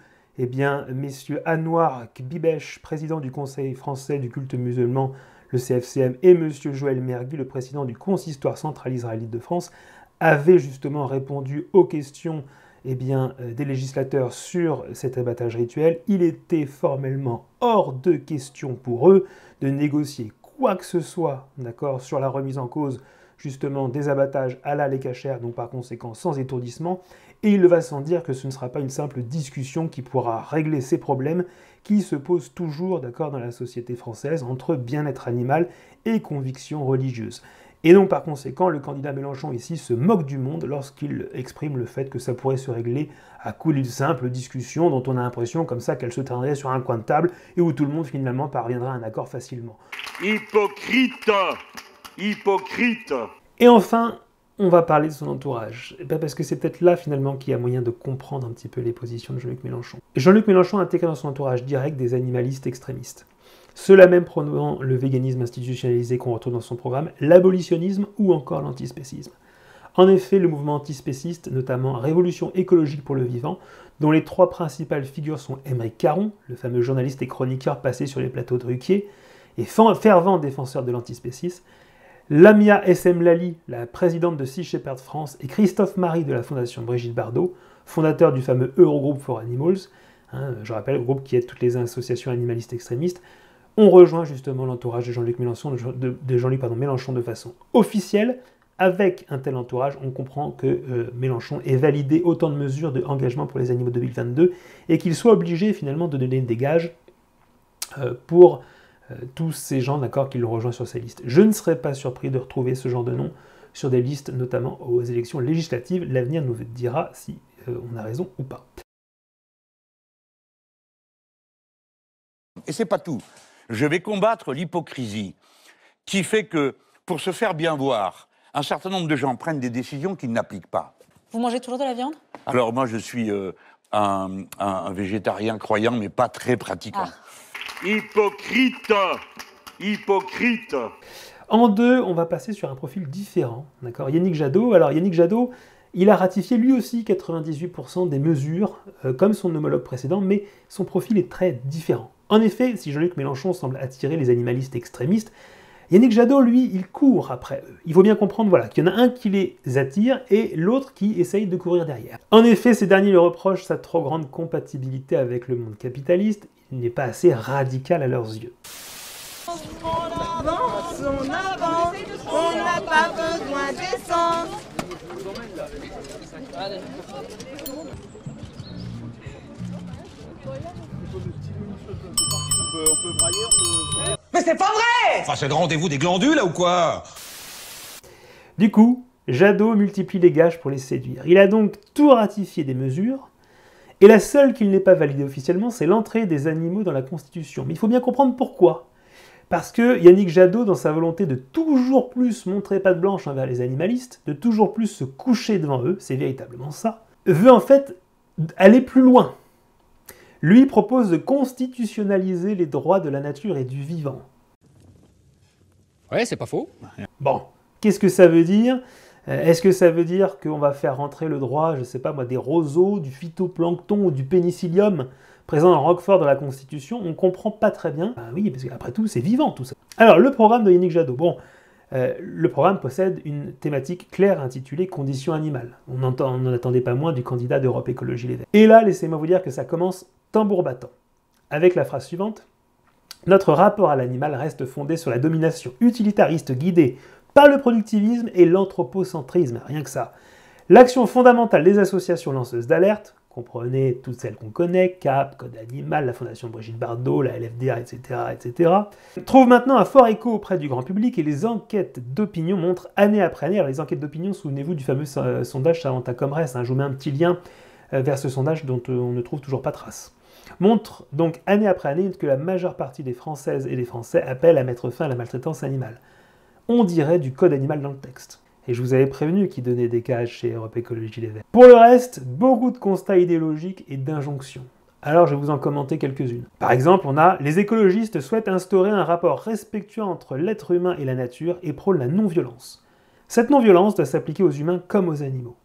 Speaker 1: messieurs Anouar Bibesh, président du Conseil français du culte musulman, le CFCM, et M. Joël Mergui, le président du Consistoire central israélite de France, avaient justement répondu aux questions des législateurs sur cet abattage rituel. Il était formellement hors de question pour eux de négocier quoi que ce soit, d'accord, sur la remise en cause justement des abattages halal et kasher, donc par conséquent sans étourdissement, et il va sans dire que ce ne sera pas une simple discussion qui pourra régler ces problèmes qui se posent toujours, d'accord, dans la société française, entre bien-être animal et conviction religieuse. Et donc par conséquent, le candidat Mélenchon ici se moque du monde lorsqu'il exprime le fait que ça pourrait se régler à coup d'une simple discussion dont on a l'impression comme ça qu'elle se traînerait sur un coin de table et où tout le monde finalement parviendra à un accord facilement.
Speaker 7: Hypocrite! Hypocrite!
Speaker 1: Et enfin, on va parler de son entourage. Parce que c'est peut-être là, finalement, qu'il y a moyen de comprendre un petit peu les positions de Jean-Luc Mélenchon. Jean-Luc Mélenchon a intégré dans son entourage direct des animalistes extrémistes. Ceux-là même prônant le véganisme institutionnalisé qu'on retrouve dans son programme, l'abolitionnisme ou encore l'antispécisme. En effet, le mouvement antispéciste, notamment Révolution écologique pour le vivant, dont les trois principales figures sont Aymeric Caron, le fameux journaliste et chroniqueur passé sur les plateaux de Ruquier, et fervent défenseur de l'antispécisme, Lamia SM Lali, la présidente de Sea Shepherd France, et Christophe Marie de la fondation Brigitte Bardot, fondateur du fameux Eurogroupe for Animals, je rappelle, le groupe qui aide toutes les associations animalistes extrémistes, ont rejoint justement l'entourage de Jean-Luc Mélenchon, Mélenchon de façon officielle. Avec un tel entourage, on comprend que Mélenchon ait validé autant de mesures d'engagement pour les animaux 2022 et qu'il soit obligé finalement de donner des gages pour tous ces gens, d'accord, qui le rejoignent sur ces listes. Je ne serais pas surpris de retrouver ce genre de nom sur des listes, notamment aux élections législatives. L'avenir nous dira si on a raison ou pas.
Speaker 3: Et c'est pas tout. Je vais combattre l'hypocrisie qui fait que, pour se faire bien voir, un certain nombre de gens prennent des décisions qu'ils n'appliquent pas.
Speaker 4: Vous mangez toujours de la viande?
Speaker 3: Alors moi, je suis un végétarien croyant, mais pas très pratiquant.
Speaker 7: Hypocrite! Hypocrite!
Speaker 1: En deux, on va passer sur un profil différent, d'accord. Yannick Jadot. Alors Yannick Jadot, il a ratifié lui aussi 98% des mesures, comme son homologue précédent, mais son profil est très différent. En effet, si Jean-Luc Mélenchon semble attirer les animalistes extrémistes, Yannick Jadot, lui, il court après eux. Il faut bien comprendre qu'il y en a un qui les attire et l'autre qui essaye de courir derrière. En effet, ces derniers lui reprochent sa trop grande compatibilité avec le monde capitaliste. Il n'est pas assez radical à leurs yeux.
Speaker 8: On avance, on n'a pas besoin d'essence.
Speaker 9: Mais c'est pas vrai! Enfin, c'est le rendez-vous des glandules, là, ou quoi?
Speaker 1: Du coup, Jadot multiplie les gages pour les séduire. Il a donc tout ratifié des mesures, et la seule qu'il n'ait pas validée officiellement, c'est l'entrée des animaux dans la Constitution. Mais il faut bien comprendre pourquoi. Parce que Yannick Jadot, dans sa volonté de toujours plus montrer patte blanche envers les animalistes, de toujours plus se coucher devant eux, c'est véritablement ça, veut en fait aller plus loin. Lui propose de constitutionnaliser les droits de la nature et du vivant.
Speaker 10: Ouais, c'est pas faux.
Speaker 1: Bon, qu'est-ce que ça veut dire? Est-ce que ça veut dire qu'on va faire rentrer le droit, je sais pas moi, des roseaux, du phytoplancton ou du pénicillium présent dans Roquefort dans la Constitution? On comprend pas très bien. Ben oui, parce qu'après tout, c'est vivant tout ça. Alors, le programme de Yannick Jadot. Bon, le programme possède une thématique claire intitulée « Conditions animales ». On n'en attendait pas moins du candidat d'Europe Écologie Les Verts. Et là, laissez-moi vous dire que ça commence tambour battant, avec la phrase suivante: « Notre rapport à l'animal reste fondé sur la domination utilitariste guidée par le productivisme et l'anthropocentrisme, rien que ça. L'action fondamentale des associations lanceuses d'alerte, comprenez toutes celles qu'on connaît, CAP, Code Animal, la Fondation Brigitte Bardot, la LFDA, etc., etc., trouve maintenant un fort écho auprès du grand public et les enquêtes d'opinion montrent année après année, alors les enquêtes d'opinion, souvenez-vous du fameux sondage Samantha Comresse, je vous mets un petit lien vers ce sondage dont on ne trouve toujours pas trace, montre donc année après année que la majeure partie des Françaises et des Français appellent à mettre fin à la maltraitance animale. On dirait du code animal dans le texte. Et je vous avais prévenu qu'il donnait des cages chez Europe Écologie Les Verts. Pour le reste, beaucoup de constats idéologiques et d'injonctions. Alors je vais vous en commenter quelques-unes. Par exemple, on a « Les écologistes souhaitent instaurer un rapport respectueux entre l'être humain et la nature et prônent la non-violence. Cette non-violence doit s'appliquer aux humains comme aux animaux. »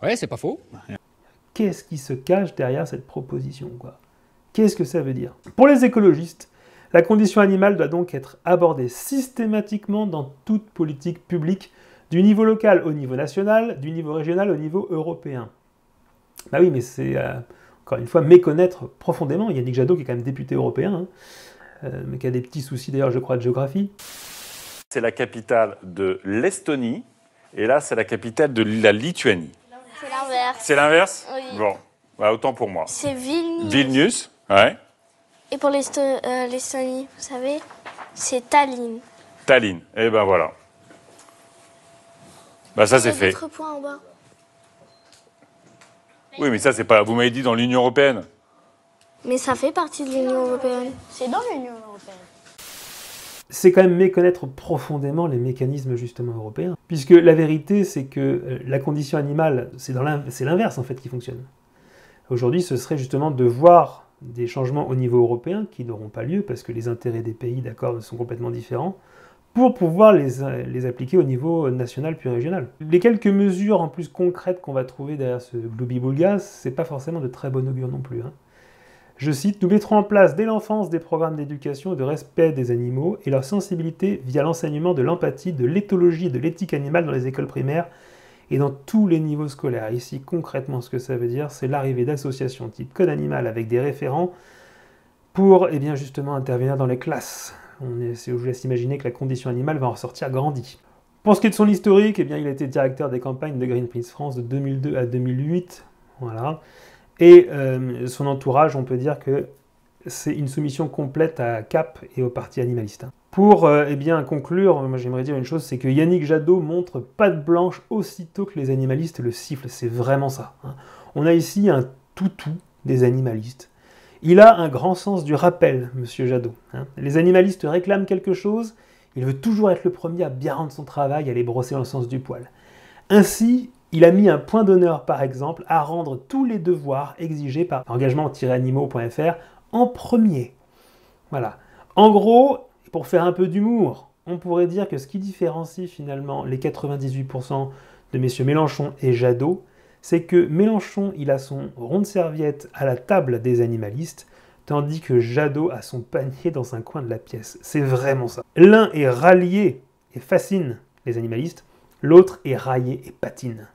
Speaker 10: Ouais, c'est pas faux.
Speaker 1: Qu'est-ce qui se cache derrière cette proposition, quoi? Qu'est-ce que ça veut dire? Pour les écologistes, la condition animale doit donc être abordée systématiquement dans toute politique publique, du niveau local au niveau national, du niveau régional au niveau européen. Bah oui, mais c'est, encore une fois, méconnaître profondément. Yannick Jadot, qui est quand même député européen, mais qui a des petits soucis d'ailleurs, je crois, de géographie.
Speaker 11: C'est la capitale de l'Estonie, et là, c'est la capitale de la Lituanie.
Speaker 12: C'est l'inverse.
Speaker 11: C'est l'inverse?
Speaker 12: Oui.
Speaker 11: Bon, bah, autant pour moi.
Speaker 12: C'est Vilnius.
Speaker 11: Vilnius, ouais.
Speaker 12: Et pour l'Estonie, vous savez, c'est Tallinn.
Speaker 11: Tallinn, et ben voilà. Bah ça c'est fait.
Speaker 12: D'autres points en bas.
Speaker 11: Oui, mais ça c'est pas... Vous m'avez dit dans l'Union européenne.
Speaker 12: Mais ça fait partie de l'Union européenne. C'est dans l'Union européenne.
Speaker 1: C'est quand même méconnaître profondément les mécanismes justement européens. Puisque la vérité, c'est que la condition animale, c'est l'inverse en fait qui fonctionne. Aujourd'hui, ce serait justement de voir des changements au niveau européen qui n'auront pas lieu parce que les intérêts des pays, d'accord, sont complètement différents, pour pouvoir les appliquer au niveau national puis régional. Les quelques mesures en plus concrètes qu'on va trouver derrière ce gloubi-boulga, c'est pas forcément de très bon augure non plus. Je cite, « Nous mettrons en place dès l'enfance des programmes d'éducation et de respect des animaux et leur sensibilité via l'enseignement de l'empathie, de l'éthologie et de l'éthique animale dans les écoles primaires et dans tous les niveaux scolaires. » Ici, concrètement, ce que ça veut dire, c'est l'arrivée d'associations type Code Animal avec des référents pour, eh bien, justement, intervenir dans les classes. Je vous laisse imaginer que la condition animale va en ressortir grandie. Pour ce qui est de son historique, eh bien, il a été directeur des campagnes de Greenpeace France de 2002 à 2008. Voilà. Et son entourage, on peut dire que c'est une soumission complète à CAP et au parti animaliste. Pour eh bien, conclure, moi j'aimerais dire une chose, c'est que Yannick Jadot montre patte blanche aussitôt que les animalistes le sifflent. C'est vraiment ça. On a ici un toutou des animalistes. Il a un grand sens du rappel, monsieur Jadot. Les animalistes réclament quelque chose, il veut toujours être le premier à bien rendre son travail, à les brosser dans le sens du poil. Ainsi, il a mis un point d'honneur, par exemple, à rendre tous les devoirs exigés par engagement-animaux.fr en premier. Voilà. En gros, pour faire un peu d'humour, on pourrait dire que ce qui différencie finalement les 98% de messieurs Mélenchon et Jadot, c'est que Mélenchon, il a son rond de serviette à la table des animalistes, tandis que Jadot a son panier dans un coin de la pièce. C'est vraiment ça. L'un est rallié et fascine les animalistes, l'autre est raillé et patine.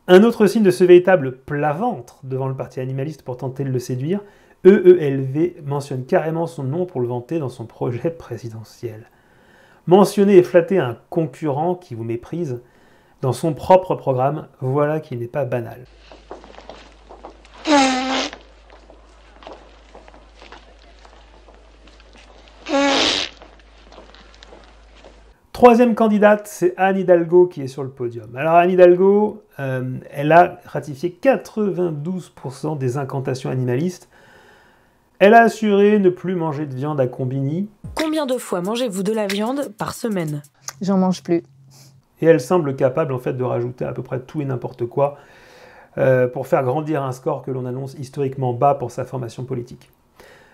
Speaker 1: Un autre signe de ce véritable plat-ventre devant le parti animaliste pour tenter de le séduire, EELV mentionne carrément son nom pour le vanter dans son projet présidentiel. Mentionner et flatter un concurrent qui vous méprise dans son propre programme, voilà qui n'est pas banal. Troisième candidate, c'est Anne Hidalgo qui est sur le podium. Alors Anne Hidalgo, elle a ratifié 92% des incantations animalistes. Elle a assuré ne plus manger de viande à Combini.
Speaker 13: Combien de fois mangez-vous de la viande par semaine?
Speaker 14: J'en mange plus.
Speaker 1: Et elle semble capable en fait de rajouter à peu près tout et n'importe quoi pour faire grandir un score que l'on annonce historiquement bas pour sa formation politique.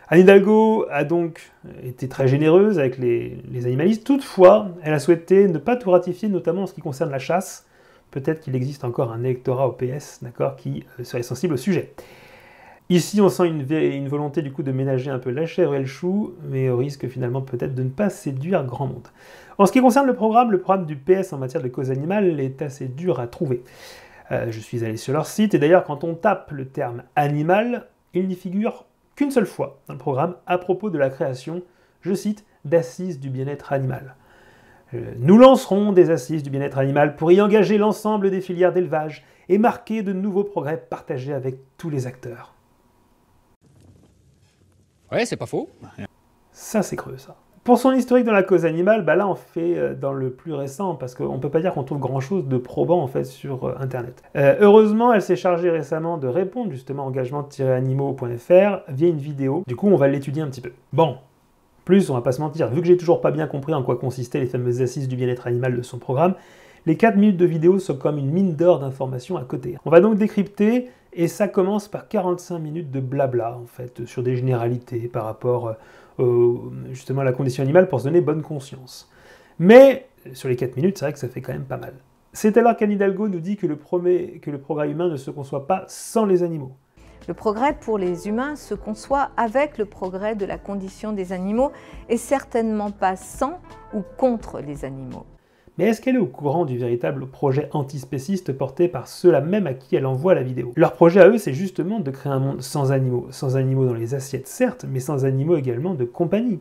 Speaker 1: Anne Hidalgo a donc été très généreuse avec les animalistes. Toutefois, elle a souhaité ne pas tout ratifier, notamment en ce qui concerne la chasse. Peut-être qu'il existe encore un électorat au PS, d'accord, qui serait sensible au sujet. Ici, on sent une volonté du coup de ménager un peu la chèvre et le chou, mais au risque finalement peut-être de ne pas séduire grand monde. En ce qui concerne le programme du PS en matière de cause animale est assez dur à trouver. Je suis allé sur leur site, et d'ailleurs quand on tape le terme animal, il n'y figure qu'une seule fois dans le programme à propos de la création, je cite, d'assises du bien-être animal. Nous lancerons des assises du bien-être animal pour y engager l'ensemble des filières d'élevage et marquer de nouveaux progrès partagés avec tous les acteurs.
Speaker 10: Ouais, c'est pas faux.
Speaker 1: Ça, c'est creux, ça. Pour son historique dans la cause animale, là, on fait dans le plus récent, parce qu'on ne peut pas dire qu'on trouve grand-chose de probant, en fait, sur Internet. Heureusement, elle s'est chargée récemment de répondre, justement, à engagement-animaux.fr via une vidéo. Du coup, on va l'étudier un petit peu. Bon, plus, on va pas se mentir, vu que j'ai toujours pas bien compris en quoi consistaient les fameuses assises du bien-être animal de son programme, les 4 minutes de vidéo sont comme une mine d'or d'informations à côté. On va donc décrypter, et ça commence par 45 minutes de blabla, en fait, sur des généralités par rapport justement à la condition animale pour se donner bonne conscience. Mais, sur les 4 minutes, c'est vrai que ça fait quand même pas mal. C'est alors qu'Anne Hidalgo nous dit que le progrès humain ne se conçoit pas sans les animaux.
Speaker 14: Le progrès pour les humains se conçoit avec le progrès de la condition des animaux et certainement pas sans ou contre les animaux.
Speaker 1: Mais est-ce qu'elle est au courant du véritable projet antispéciste porté par ceux-là même à qui elle envoie la vidéo? Leur projet à eux, c'est justement de créer un monde sans animaux. Sans animaux dans les assiettes, certes, mais sans animaux également de compagnie.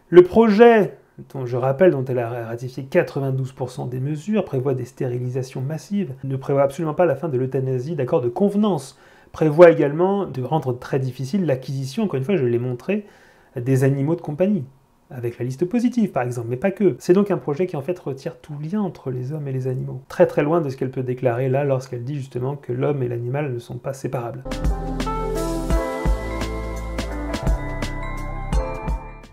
Speaker 1: Le projet, dont je rappelle, dont elle a ratifié 92% des mesures, prévoit des stérilisations massives, ne prévoit absolument pas la fin de l'euthanasie d'accord de convenance, prévoit également de rendre très difficile l'acquisition, encore une fois je l'ai montré, des animaux de compagnie. Avec la liste positive par exemple, mais pas que. C'est donc un projet qui en fait retire tout lien entre les hommes et les animaux. Très très loin de ce qu'elle peut déclarer là lorsqu'elle dit justement que l'homme et l'animal ne sont pas séparables.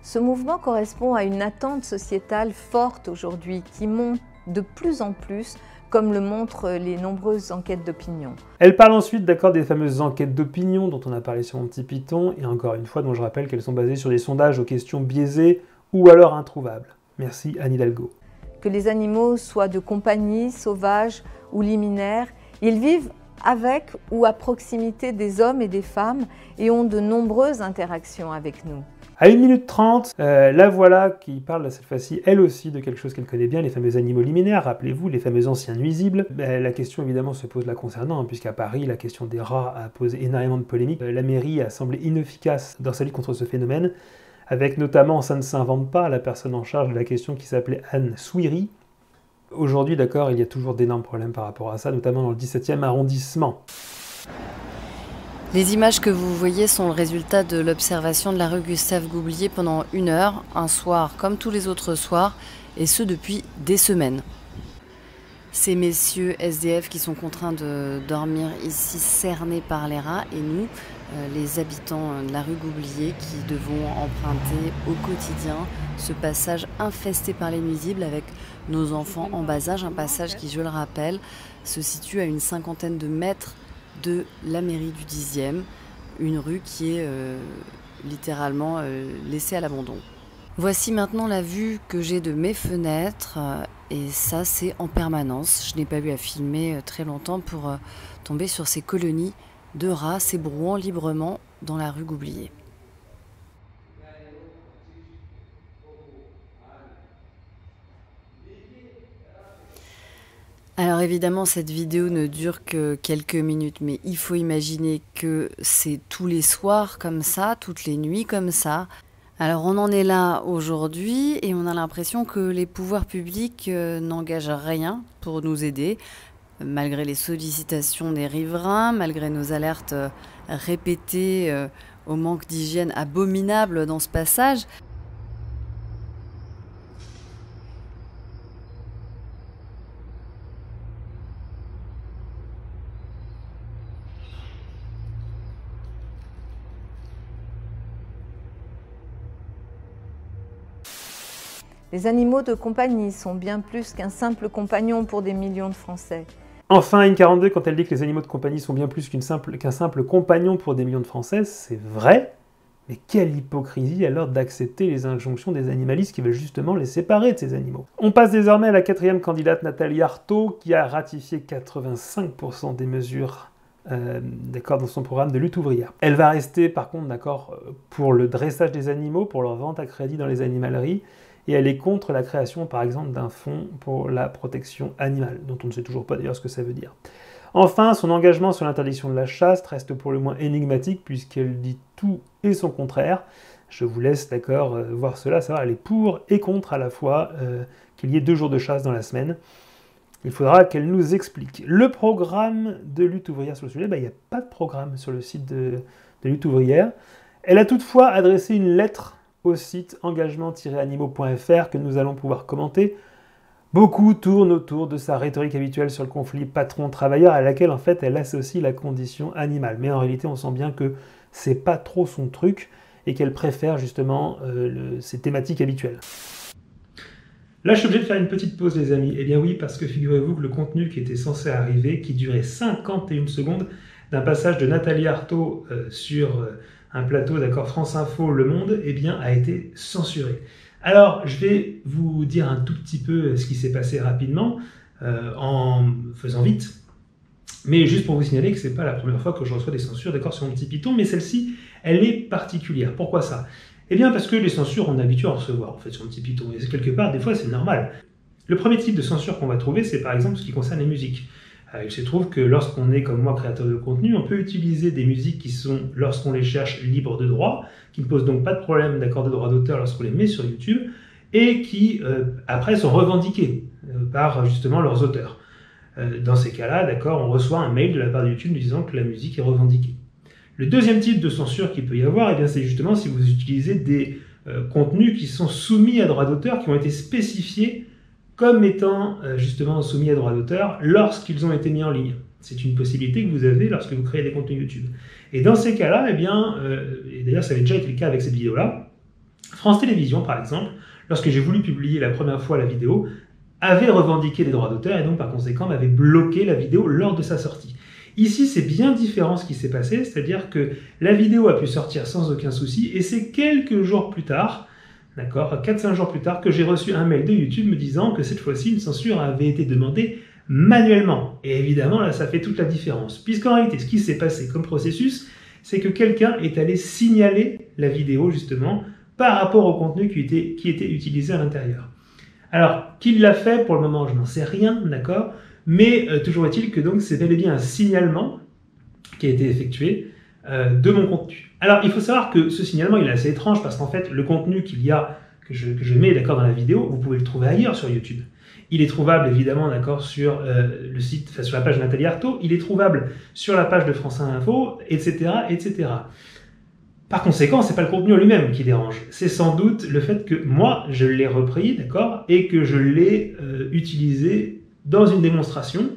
Speaker 14: Ce mouvement correspond à une attente sociétale forte aujourd'hui qui monte de plus en plus, comme le montrent les nombreuses enquêtes d'opinion.
Speaker 1: Elle parle ensuite d'accord des fameuses enquêtes d'opinion dont on a parlé sur mon petit Python, et encore une fois dont je rappelle qu'elles sont basées sur des sondages aux questions biaisées ou alors introuvables. Merci Anne Hidalgo.
Speaker 14: Que les animaux soient de compagnie, sauvages ou liminaires, ils vivent avec ou à proximité des hommes et des femmes et ont de nombreuses interactions avec nous.
Speaker 1: À 1 minute 30, la voilà qui parle cette fois-ci, elle aussi, de quelque chose qu'elle connaît bien, les fameux animaux liminaires, rappelez-vous, les fameux anciens nuisibles. La question évidemment se pose la concernant, puisqu'à Paris, la question des rats a posé énormément de polémiques. La mairie a semblé inefficace dans sa lutte contre ce phénomène, avec notamment, ça ne s'invente pas, la personne en charge de la question qui s'appelait Anne Souiri. Aujourd'hui, d'accord, il y a toujours d'énormes problèmes par rapport à ça, notamment dans le 17e arrondissement.
Speaker 15: Les images que vous voyez sont le résultat de l'observation de la rue Gustave Goublier pendant 1 heure, un soir comme tous les autres soirs, et ce depuis des semaines. Ces messieurs SDF qui sont contraints de dormir ici cernés par les rats, et nous, les habitants de la rue Goublier, qui devons emprunter au quotidien ce passage infesté par les nuisibles avec nos enfants en bas âge, un passage qui, je le rappelle, se situe à une 50aine de mètres de la mairie du 10e, une rue qui est littéralement laissée à l'abandon. Voici maintenant la vue que j'ai de mes fenêtres, et ça c'est en permanence. Je n'ai pas eu à filmer très longtemps pour tomber sur ces colonies de rats s'ébrouant librement dans la rue Goublier. Alors évidemment, cette vidéo ne dure que quelques minutes, mais il faut imaginer que c'est tous les soirs comme ça, toutes les nuits comme ça. Alors on en est là aujourd'hui et on a l'impression que les pouvoirs publics n'engagent rien pour nous aider, malgré les sollicitations des riverains, malgré nos alertes répétées au manque d'hygiène abominable dans ce passage.
Speaker 14: Les animaux de compagnie sont bien plus qu'un simple compagnon pour des millions de Français.
Speaker 1: Enfin, N42, quand elle dit que les animaux de compagnie sont bien plus qu'un simple compagnon pour des millions de Français, c'est vrai, mais quelle hypocrisie alors d'accepter les injonctions des animalistes qui veulent justement les séparer de ces animaux. On passe désormais à la 4e candidate, Nathalie Arthaud, qui a ratifié 85% des mesures dans son programme de lutte ouvrière. Elle va rester par contre d'accord pour le dressage des animaux, pour leur vente à crédit dans les animaleries, et elle est contre la création, par exemple, d'un fonds pour la protection animale, dont on ne sait toujours pas d'ailleurs ce que ça veut dire. Enfin, son engagement sur l'interdiction de la chasse reste pour le moins énigmatique, puisqu'elle dit tout et son contraire. Je vous laisse, d'accord, voir cela, savoir les pour et contre à la fois qu'il y ait 2 jours de chasse dans la semaine. Il faudra qu'elle nous explique. Le programme de Lutte ouvrière sur le sujet, il n'y a pas de programme sur le site de Lutte ouvrière. Elle a toutefois adressé une lettre au site engagement-animaux.fr que nous allons pouvoir commenter. Beaucoup tournent autour de sa rhétorique habituelle sur le conflit patron-travailleur, à laquelle en fait elle associe la condition animale. Mais en réalité, on sent bien que c'est pas trop son truc et qu'elle préfère justement ses thématiques habituelles. Là, je suis obligé de faire une petite pause, les amis. Eh bien oui, parce que figurez-vous que le contenu qui était censé arriver, qui durait 51 secondes, d'un passage de Nathalie Arthaud sur un plateau, d'accord, France Info, Le Monde, eh bien, a été censuré. Alors, je vais vous dire un tout petit peu ce qui s'est passé rapidement, en faisant vite. Mais juste pour vous signaler que ce n'est pas la première fois que je reçois des censures, d'accord, sur mon petit Python, mais celle-ci, elle est particulière. Pourquoi ça? Eh bien, parce que les censures, on a l'habitude à en recevoir, en fait, sur mon petit Python. Et quelque part, des fois, c'est normal. Le premier type de censure qu'on va trouver, c'est par exemple ce qui concerne les musiques. Il se trouve que lorsqu'on est, comme moi, créateur de contenu, on peut utiliser des musiques qui sont, lorsqu'on les cherche, libres de droit, qui ne posent donc pas de problème d'accord de droit d'auteur lorsqu'on les met sur YouTube, et qui, après, sont revendiquées par, justement, leurs auteurs. Dans ces cas-là, d'accord, on reçoit un mail de la part de YouTube disant que la musique est revendiquée. Le deuxième type de censure qu'il peut y avoir, eh bien, c'est justement si vous utilisez des contenus qui sont soumis à droit d'auteur, qui ont été spécifiés comme étant justement soumis à droit d'auteur lorsqu'ils ont été mis en ligne. C'est une possibilité que vous avez lorsque vous créez des contenus YouTube. Et dans ces cas-là, eh bien, et d'ailleurs ça avait déjà été le cas avec cette vidéo-là, France Télévisions, par exemple, lorsque j'ai voulu publier la première fois la vidéo, avait revendiqué les droits d'auteur et donc par conséquent m'avait bloqué la vidéo lors de sa sortie. Ici, c'est bien différent ce qui s'est passé, c'est-à-dire que la vidéo a pu sortir sans aucun souci, et c'est quelques jours plus tard, d'accord, 4-5 jours plus tard, que j'ai reçu un mail de YouTube me disant que cette fois-ci, une censure avait été demandée manuellement. Et évidemment, là, ça fait toute la différence. Puisqu'en réalité, ce qui s'est passé comme processus, c'est que quelqu'un est allé signaler la vidéo, justement, par rapport au contenu qui était utilisé à l'intérieur. Alors, qui l'a fait, pour le moment, je n'en sais rien, d'accord, mais toujours est-il que donc c'est bel et bien un signalement qui a été effectué de mon contenu. Alors, il faut savoir que ce signalement, il est assez étrange parce qu'en fait, le contenu que je mets, d'accord, dans la vidéo, vous pouvez le trouver ailleurs sur YouTube. Il est trouvable, évidemment, d'accord, sur le site, enfin, sur la page de Nathalie Arthaud, il est trouvable sur la page de France Info, etc., etc. Par conséquent, c'est pas le contenu en lui-même qui dérange. C'est sans doute le fait que moi, je l'ai repris, d'accord, et que je l'ai utilisé dans une démonstration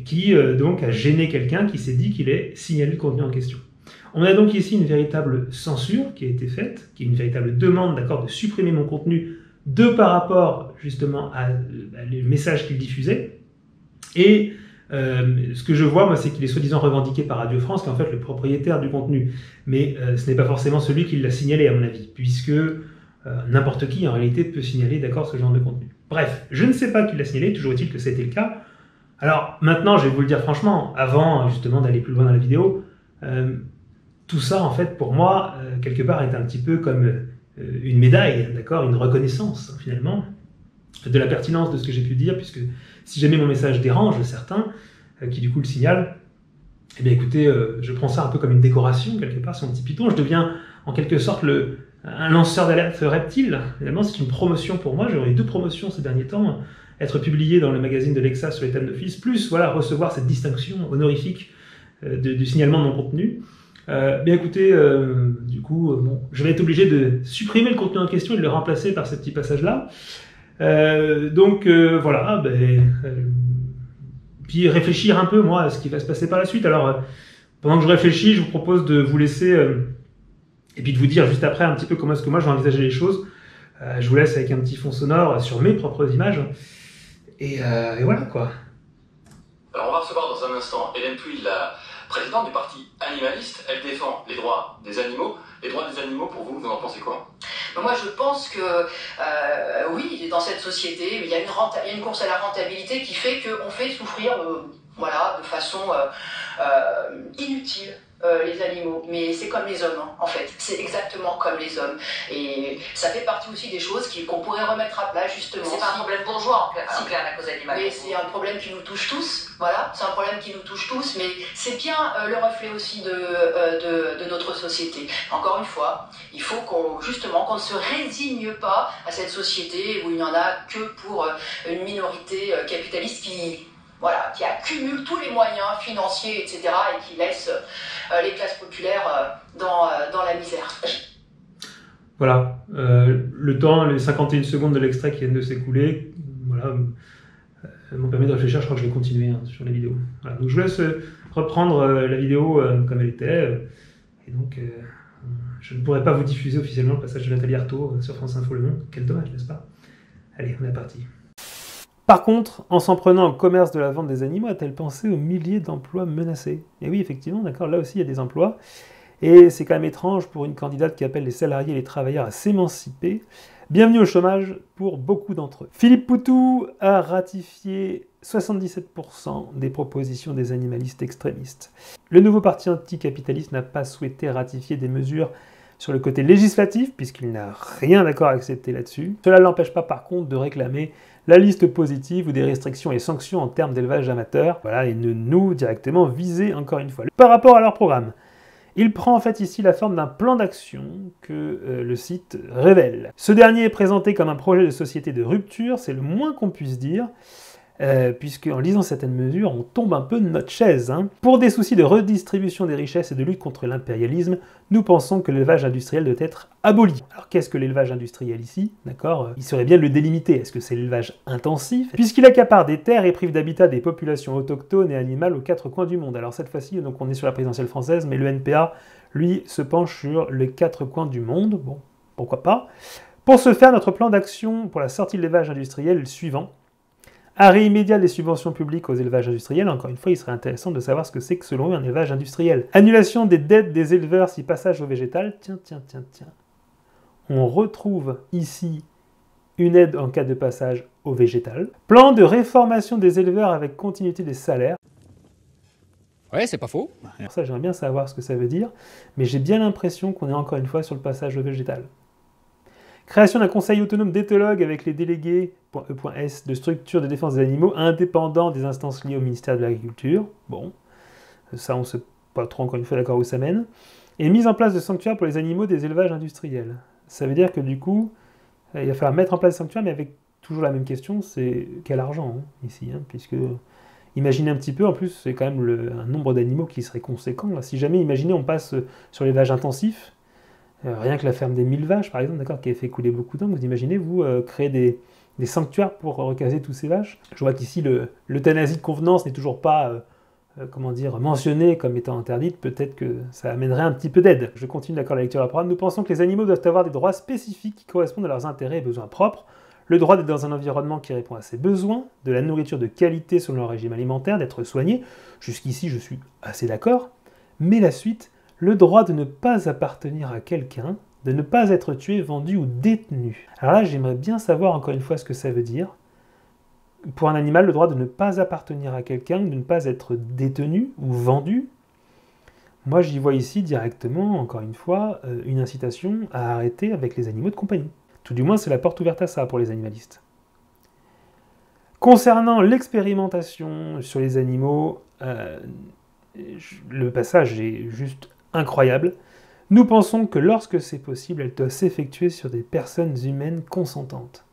Speaker 1: qui donc a gêné quelqu'un qui s'est dit qu'il ait signalé le contenu en question. On a donc ici une véritable censure qui a été faite, qui est une véritable demande, d'accord, de supprimer mon contenu par rapport justement à le message qu'il diffusait. Et ce que je vois, moi, c'est qu'il est soi-disant revendiqué par Radio France, qui est en fait le propriétaire du contenu. Mais ce n'est pas forcément celui qui l'a signalé, à mon avis, puisque n'importe qui, en réalité, peut signaler, d'accord, ce genre de contenu. Bref, je ne sais pas qui l'a signalé, toujours est-il que c'était le cas. Alors, maintenant, je vais vous le dire franchement, avant, justement, d'aller plus loin dans la vidéo, tout ça, en fait, pour moi, quelque part, est un petit peu comme une médaille, d'accord, une reconnaissance, finalement, de la pertinence de ce que j'ai pu dire, puisque si jamais mon message dérange certains, qui du coup le signalent, eh bien écoutez, je prends ça un peu comme une décoration, quelque part, sur mon petit Python. Je deviens, en quelque sorte, un lanceur d'alerte reptile. Évidemment, c'est une promotion pour moi. J'aurais eu 2 promotions ces derniers temps. Être publié dans le magazine de Lexa sur les thèmes d'office, plus voilà, recevoir cette distinction honorifique du signalement de mon contenu. Bien écoutez, du coup, bon, je vais être obligé de supprimer le contenu en question et de le remplacer par ce petit passage-là. Donc voilà, puis réfléchir un peu, moi, à ce qui va se passer par la suite. Alors, pendant que je réfléchis, je vous propose de vous laisser... et puis de vous dire juste après un petit peu comment est-ce que moi je vais envisager les choses. Je vous laisse avec un petit fond sonore sur mes propres images. Et voilà quoi.
Speaker 16: Alors on va recevoir dans un instant Hélène Puy, la présidente du parti animaliste. Elle défend les droits des animaux. Les droits des animaux, pour vous, vous en pensez quoi?
Speaker 17: Moi je pense que oui, dans cette société, il y a une course à la rentabilité qui fait qu'on fait souffrir voilà, de façon inutile les animaux, mais c'est comme les hommes en fait, c'est exactement comme les hommes. Et ça fait partie aussi des choses qu'on pourrait remettre à plat justement.
Speaker 18: C'est pas un problème bourgeois en clair la cause animale.
Speaker 17: Mais c'est un problème qui nous touche tous, voilà, c'est un problème qui nous touche tous, mais c'est bien le reflet aussi de notre société. Encore une fois, il faut qu'on ne se résigne pas à cette société où il n'y en a que pour une minorité capitaliste qui accumule tous les moyens financiers, etc., et qui laisse les classes populaires dans la misère.
Speaker 1: Voilà, le temps, les 51 secondes de l'extrait qui viennent de s'écouler, voilà, m'ont permis de réfléchir. Je crois que je vais continuer sur les vidéos. Voilà, donc je vous laisse reprendre la vidéo comme elle était, et donc je ne pourrai pas vous diffuser officiellement le passage de Nathalie Arthaud sur France Info Le Monde. Quel dommage, n'est-ce pas? Allez, on est parti. Par contre, en s'en prenant au commerce de la vente des animaux, a-t-elle pensé aux milliers d'emplois menacés? Et oui, effectivement, d'accord, là aussi il y a des emplois. Et c'est quand même étrange pour une candidate qui appelle les salariés et les travailleurs à s'émanciper. Bienvenue au chômage pour beaucoup d'entre eux. Philippe Poutou a ratifié 77% des propositions des animalistes extrémistes. Le nouveau parti anticapitaliste n'a pas souhaité ratifier des mesures sur le côté législatif, puisqu'il n'a rien d'accord à accepter là-dessus. Cela ne l'empêche pas par contre de réclamer la liste positive ou des restrictions et sanctions en termes d'élevage amateur, voilà, et ne nous directement viser encore une fois. Par rapport à leur programme, il prend en fait ici la forme d'un plan d'action que le site révèle. Ce dernier est présenté comme un projet de société de rupture, c'est le moins qu'on puisse dire, puisque en lisant certaines mesures, on tombe un peu de notre chaise. Pour des soucis de redistribution des richesses et de lutte contre l'impérialisme, nous pensons que l'élevage industriel doit être aboli. Alors qu'est-ce que l'élevage industriel ici? D'accord, il serait bien de le délimiter. Est-ce que c'est l'élevage intensif? Puisqu'il accapare des terres et prive d'habitat des populations autochtones et animales aux quatre coins du monde. Alors cette fois-ci, donc on est sur la présidentielle française, mais le NPA, lui, se penche sur les quatre coins du monde. Bon, pourquoi pas. Pour ce faire, notre plan d'action pour la sortie de l'élevage industriel est le suivant. Arrêt immédiat des subventions publiques aux élevages industriels. Encore une fois, il serait intéressant de savoir ce que c'est que selon eux un élevage industriel. Annulation des dettes des éleveurs si passage au végétal. Tiens. On retrouve ici une aide en cas de passage au végétal. Plan de réformation des éleveurs avec continuité des salaires.
Speaker 10: Ouais, c'est pas faux.
Speaker 1: Alors ça, j'aimerais bien savoir ce que ça veut dire, mais j'ai bien l'impression qu'on est encore une fois sur le passage au végétal. Création d'un conseil autonome d'éthologues avec les délégués .e.s de structures de défense des animaux indépendants des instances liées au ministère de l'Agriculture. Bon, ça on ne sait pas trop encore une fois d'accord où ça mène. Et mise en place de sanctuaires pour les animaux des élevages industriels. Ça veut dire que du coup, il va falloir mettre en place des sanctuaires, mais avec toujours la même question, c'est quel argent ici, puisque imaginez un petit peu, en plus c'est quand même un nombre d'animaux qui serait conséquent. Là. Si jamais, imaginez, on passe sur l'élevage intensif, rien que la ferme des 1000 vaches, par exemple, d'accord, qui a fait couler beaucoup d'eau, vous imaginez, vous, créer des sanctuaires pour recaser tous ces vaches. Je vois qu'ici, l'euthanasie de convenance n'est toujours pas, mentionnée comme étant interdite. Peut-être que ça amènerait un petit peu d'aide. Je continue d'accord la lecture de la programme. Nous pensons que les animaux doivent avoir des droits spécifiques qui correspondent à leurs intérêts et besoins propres. Le droit d'être dans un environnement qui répond à ses besoins, de la nourriture de qualité selon leur régime alimentaire, d'être soigné. Jusqu'ici, je suis assez d'accord. Mais la suite... Le droit de ne pas appartenir à quelqu'un, de ne pas être tué, vendu ou détenu. Alors là, j'aimerais bien savoir encore une fois ce que ça veut dire. Pour un animal, le droit de ne pas appartenir à quelqu'un, de ne pas être détenu ou vendu. Moi, j'y vois ici directement, encore une fois, une incitation à arrêter avec les animaux de compagnie. Tout du moins, c'est la porte ouverte à ça pour les animalistes. Concernant l'expérimentation sur les animaux, le passage est juste incroyable. Nous pensons que lorsque c'est possible, elle doit s'effectuer sur des personnes humaines consentantes.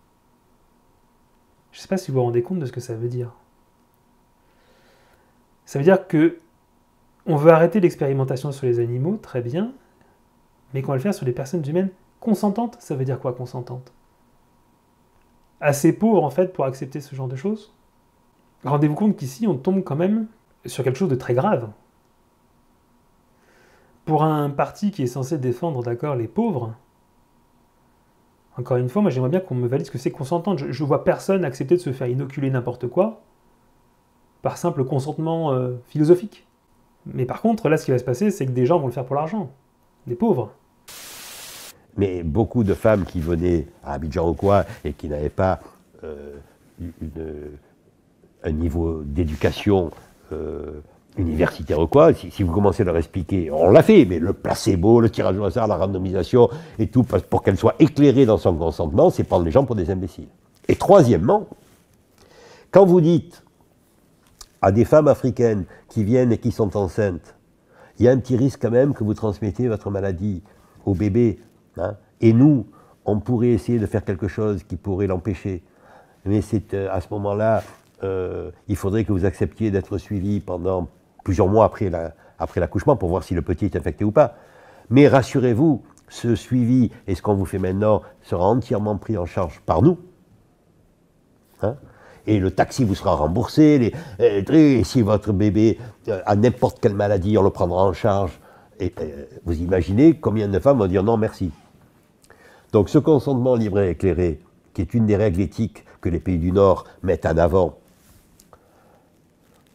Speaker 1: Je ne sais pas si vous vous rendez compte de ce que ça veut dire. Ça veut dire que on veut arrêter l'expérimentation sur les animaux, très bien, mais qu'on va le faire sur des personnes humaines consentantes. Ça veut dire quoi, consentantes? Assez pauvres, en fait, pour accepter ce genre de choses? Rendez-vous compte qu'ici, on tombe quand même sur quelque chose de très grave. Pour un parti qui est censé défendre, d'accord, les pauvres, encore une fois, moi j'aimerais bien qu'on me valide ce que c'est consentante. Je vois personne accepter de se faire inoculer n'importe quoi par simple consentement philosophique. Mais par contre, là, ce qui va se passer, c'est que des gens vont le faire pour l'argent. Des pauvres.
Speaker 19: Mais beaucoup de femmes qui venaient à Abidjan ou quoi et qui n'avaient pas un niveau d'éducation universitaires ou quoi, si vous commencez à leur expliquer, on l'a fait, mais le placebo, le tirage au hasard, la randomisation et tout, pour qu'elle soit éclairée dans son consentement, c'est prendre les gens pour des imbéciles. Et troisièmement, quand vous dites à des femmes africaines qui viennent et qui sont enceintes, il y a un petit risque quand même que vous transmettez votre maladie au bébé, hein, et nous, on pourrait essayer de faire quelque chose qui pourrait l'empêcher. Mais c'est à ce moment-là, il faudrait que vous acceptiez d'être suivi pendant plusieurs mois après l'accouchement pour voir si le petit est infecté ou pas. Mais rassurez-vous, ce suivi et ce qu'on vous fait maintenant sera entièrement pris en charge par nous. Hein, et le taxi vous sera remboursé, et si votre bébé a n'importe quelle maladie, on le prendra en charge. Et vous imaginez combien de femmes vont dire non merci. Donc ce consentement libre et éclairé, qui est une des règles éthiques que les pays du Nord mettent en avant,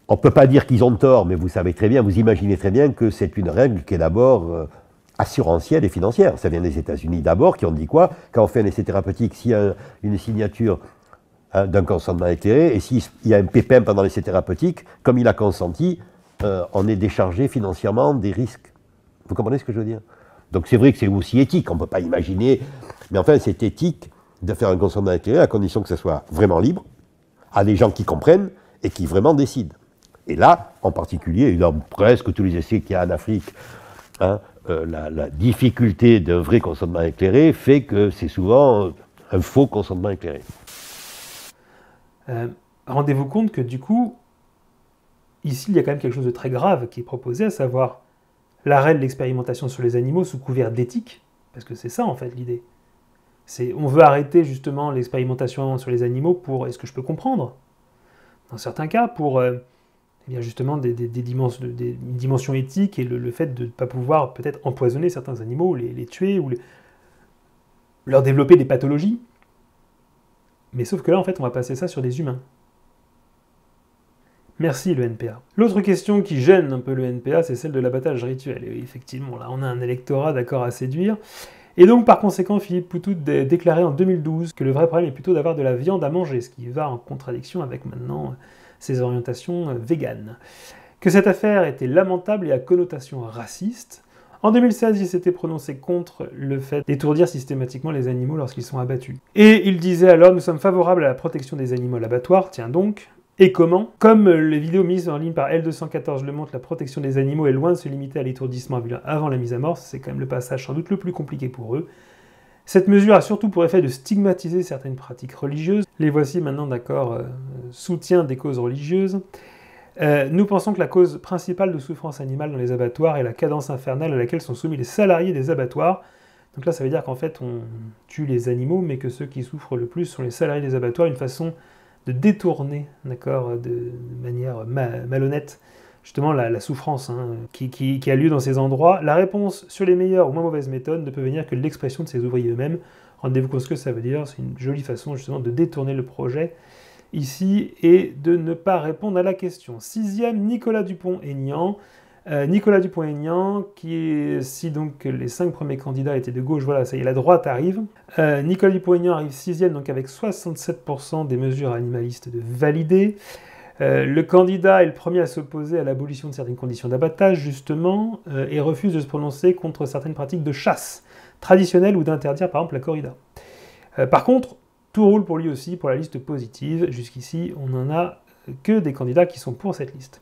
Speaker 19: on ne peut pas dire qu'ils ont tort, mais vous savez très bien, vous imaginez très bien que c'est une règle qui est d'abord assurantielle et financière. Ça vient des États-Unis d'abord, qui ont dit quoi? Quand on fait un essai thérapeutique, s'il y a une signature d'un consentement éclairé, et s'il y a un pépin pendant l'essai thérapeutique, comme il a consenti, on est déchargé financièrement des risques. Vous comprenez ce que je veux dire? Donc c'est vrai que c'est aussi éthique, on ne peut pas imaginer, mais enfin c'est éthique de faire un consentement éclairé à condition que ce soit vraiment libre, à des gens qui comprennent et qui vraiment décident. Et là, en particulier, et dans presque tous les essais qu'il y a en Afrique, hein, la difficulté d'un vrai consentement éclairé fait que c'est souvent un faux consentement éclairé.
Speaker 1: Rendez-vous compte que du coup, ici, il y a quand même quelque chose de très grave qui est proposé, à savoir l'arrêt de l'expérimentation sur les animaux sous couvert d'éthique, parce que c'est ça en fait l'idée. On veut arrêter justement l'expérimentation sur les animaux pour, est-ce que je peux comprendre, dans certains cas, pour eh bien justement une dimension éthique et le fait de ne pas pouvoir peut-être empoisonner certains animaux, les tuer ou leur développer des pathologies. Mais sauf que là, en fait, on va passer ça sur des humains. Merci le NPA. L'autre question qui gêne un peu le NPA, c'est celle de l'abattage rituel. Et effectivement, là, on a un électorat d'accord à séduire. Et donc, par conséquent, Philippe Poutou déclarait en 2012 que le vrai problème est plutôt d'avoir de la viande à manger, ce qui va en contradiction avec maintenant ses orientations véganes. Que cette affaire était lamentable et à connotation raciste. En 2016, il s'était prononcé contre le fait d'étourdir systématiquement les animaux lorsqu'ils sont abattus. Et il disait alors « Nous sommes favorables à la protection des animaux à l'abattoir, tiens donc ». Et comment? Comme les vidéos mises en ligne par L214 le montrent, la protection des animaux est loin de se limiter à l'étourdissement avant la mise à mort, c'est quand même le passage sans doute le plus compliqué pour eux. Cette mesure a surtout pour effet de stigmatiser certaines pratiques religieuses. Les voici maintenant d'accord, soutien des causes religieuses. Nous pensons que la cause principale de souffrance animale dans les abattoirs est la cadence infernale à laquelle sont soumis les salariés des abattoirs. Donc là, ça veut dire qu'en fait, on tue les animaux, mais que ceux qui souffrent le plus sont les salariés des abattoirs, une façon de détourner, d'accord, de manière malhonnête, justement la souffrance qui a lieu dans ces endroits. La réponse sur les meilleures ou moins mauvaises méthodes ne peut venir que de l'expression de ces ouvriers eux-mêmes. Rendez-vous compte ce que ça veut dire, c'est une jolie façon justement de détourner le projet ici et de ne pas répondre à la question. Sixième, Nicolas Dupont-Aignan. Nicolas Dupont-Aignan, si donc les 5 premiers candidats étaient de gauche, voilà, ça y est, la droite arrive. Nicolas Dupont-Aignan arrive 6e, donc avec 67% des mesures animalistes de validées. Le candidat est le premier à s'opposer à l'abolition de certaines conditions d'abattage, justement, et refuse de se prononcer contre certaines pratiques de chasse traditionnelles ou d'interdire, par exemple, la corrida. Par contre, tout roule pour lui aussi, pour la liste positive. Jusqu'ici, on n'en a que des candidats qui sont pour cette liste.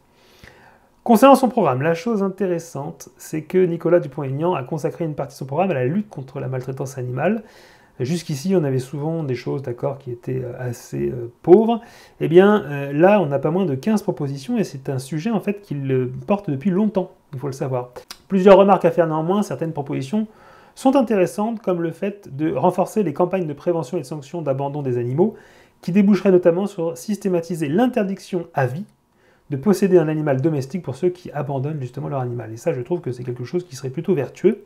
Speaker 1: Concernant son programme, la chose intéressante, c'est que Nicolas Dupont-Aignan a consacré une partie de son programme à la lutte contre la maltraitance animale. Jusqu'ici, on avait souvent des choses, d'accord, qui étaient assez pauvres. Eh bien, là, on n'a pas moins de 15 propositions, et c'est un sujet, en fait, qu'il porte depuis longtemps, il faut le savoir. Plusieurs remarques à faire néanmoins, certaines propositions sont intéressantes, comme le fait de renforcer les campagnes de prévention et de sanctions d'abandon des animaux, qui déboucheraient notamment sur systématiser l'interdiction à vie de posséder un animal domestique pour ceux qui abandonnent justement leur animal. Et ça, je trouve que c'est quelque chose qui serait plutôt vertueux.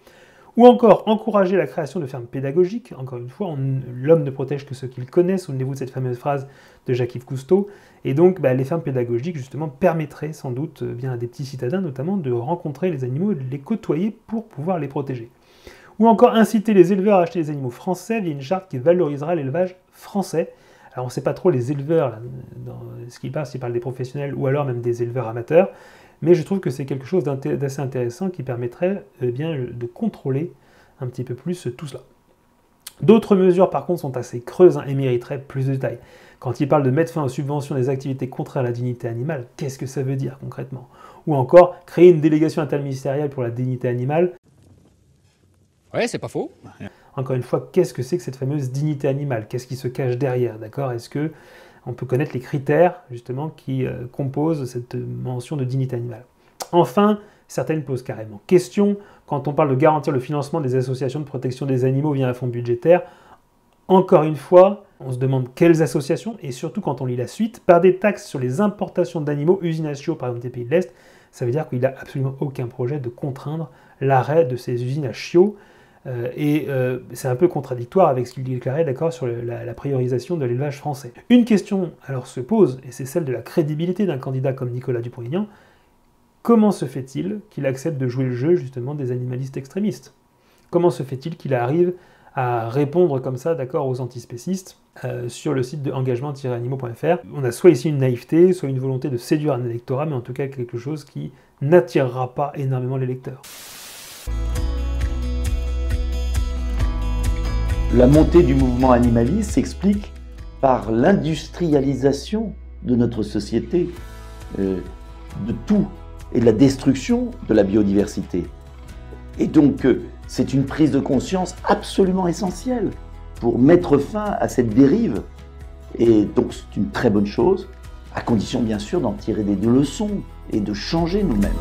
Speaker 1: Ou encore, encourager la création de fermes pédagogiques. Encore une fois, l'homme ne protège que ceux qu'il connaît. Souvenez-vous de cette fameuse phrase de Jacques-Yves Cousteau. Et donc, les fermes pédagogiques, justement, permettraient sans doute bien à des petits citadins, notamment, de rencontrer les animaux et de les côtoyer pour pouvoir les protéger. Ou encore, inciter les éleveurs à acheter des animaux français via une charte qui valorisera l'élevage français. Alors on ne sait pas trop les éleveurs, là, dans ce qu'ils parlent, s'ils parlent des professionnels ou alors même des éleveurs amateurs, mais je trouve que c'est quelque chose d'assez intéressant qui permettrait bien, de contrôler un petit peu plus tout cela. D'autres mesures, par contre, sont assez creuses et mériteraient plus de détails. Quand il parle de mettre fin aux subventions des activités contraires à la dignité animale, qu'est-ce que ça veut dire concrètement? Ou encore, créer une délégation interministérielle pour la dignité animale.
Speaker 10: Ouais, c'est pas faux.
Speaker 1: Encore une fois, qu'est-ce que c'est que cette fameuse dignité animale? Qu'est-ce qui se cache derrière, d'accord? Est-ce que on peut connaître les critères, justement, qui composent cette mention de dignité animale? Enfin, certaines posent carrément question quand on parle de garantir le financement des associations de protection des animaux via un fonds budgétaire. Encore une fois, on se demande quelles associations, et surtout quand on lit la suite, par des taxes sur les importations d'animaux usines à chiots, par exemple des pays de l'Est, ça veut dire qu'il n'a absolument aucun projet de contraindre l'arrêt de ces usines à chiots. C'est un peu contradictoire avec ce qu'il déclarait, d'accord, sur la priorisation de l'élevage français. Une question alors se pose, et c'est celle de la crédibilité d'un candidat comme Nicolas Dupont-Aignan. Comment se fait-il qu'il accepte de jouer le jeu, justement, des animalistes extrémistes? Comment se fait-il qu'il arrive à répondre comme ça, d'accord, aux antispécistes sur le site de engagement-animaux.fr? On a soit ici une naïveté, soit une volonté de séduire un électorat, mais en tout cas quelque chose qui n'attirera pas énormément les lecteurs.
Speaker 20: La montée du mouvement animaliste s'explique par l'industrialisation de notre société, de tout, et de la destruction de la biodiversité. Et donc, c'est une prise de conscience absolument essentielle pour mettre fin à cette dérive. Et donc, c'est une très bonne chose, à condition bien sûr d'en tirer des leçons et de changer nous-mêmes.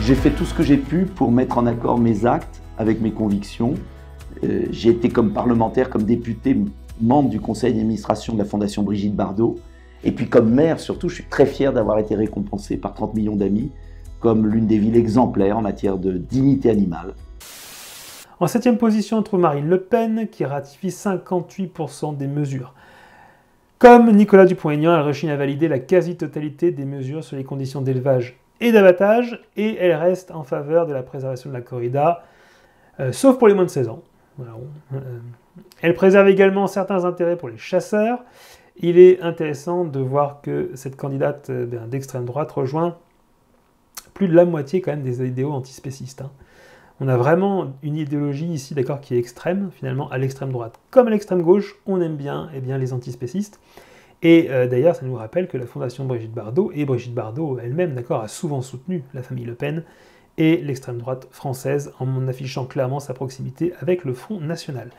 Speaker 20: J'ai fait tout ce que j'ai pu pour mettre en accord mes actes avec mes convictions. J'ai été comme parlementaire, comme député, membre du conseil d'administration de la Fondation Brigitte Bardot. Et puis comme maire, surtout, je suis très fier d'avoir été récompensé par 30 millions d'amis comme l'une des villes exemplaires en matière de dignité animale.
Speaker 1: En 7e position, on trouve Marine Le Pen qui ratifie 58% des mesures. Comme Nicolas Dupont-Aignan, elle rechigne à valider la quasi-totalité des mesures sur les conditions d'élevage et d'abattage, et elle reste en faveur de la préservation de la corrida, sauf pour les moins de 16 ans. Voilà. Elle préserve également certains intérêts pour les chasseurs. Il est intéressant de voir que cette candidate d'extrême droite rejoint plus de la moitié quand même des idéaux antispécistes. On a vraiment une idéologie ici, d'accord, qui est extrême, finalement, à l'extrême droite. Comme à l'extrême gauche, on aime bien, les antispécistes. Et d'ailleurs, ça nous rappelle que la fondation Brigitte Bardot, et Brigitte Bardot elle-même, d'accord, a souvent soutenu la famille Le Pen et l'extrême droite française en affichant clairement sa proximité avec le Front National.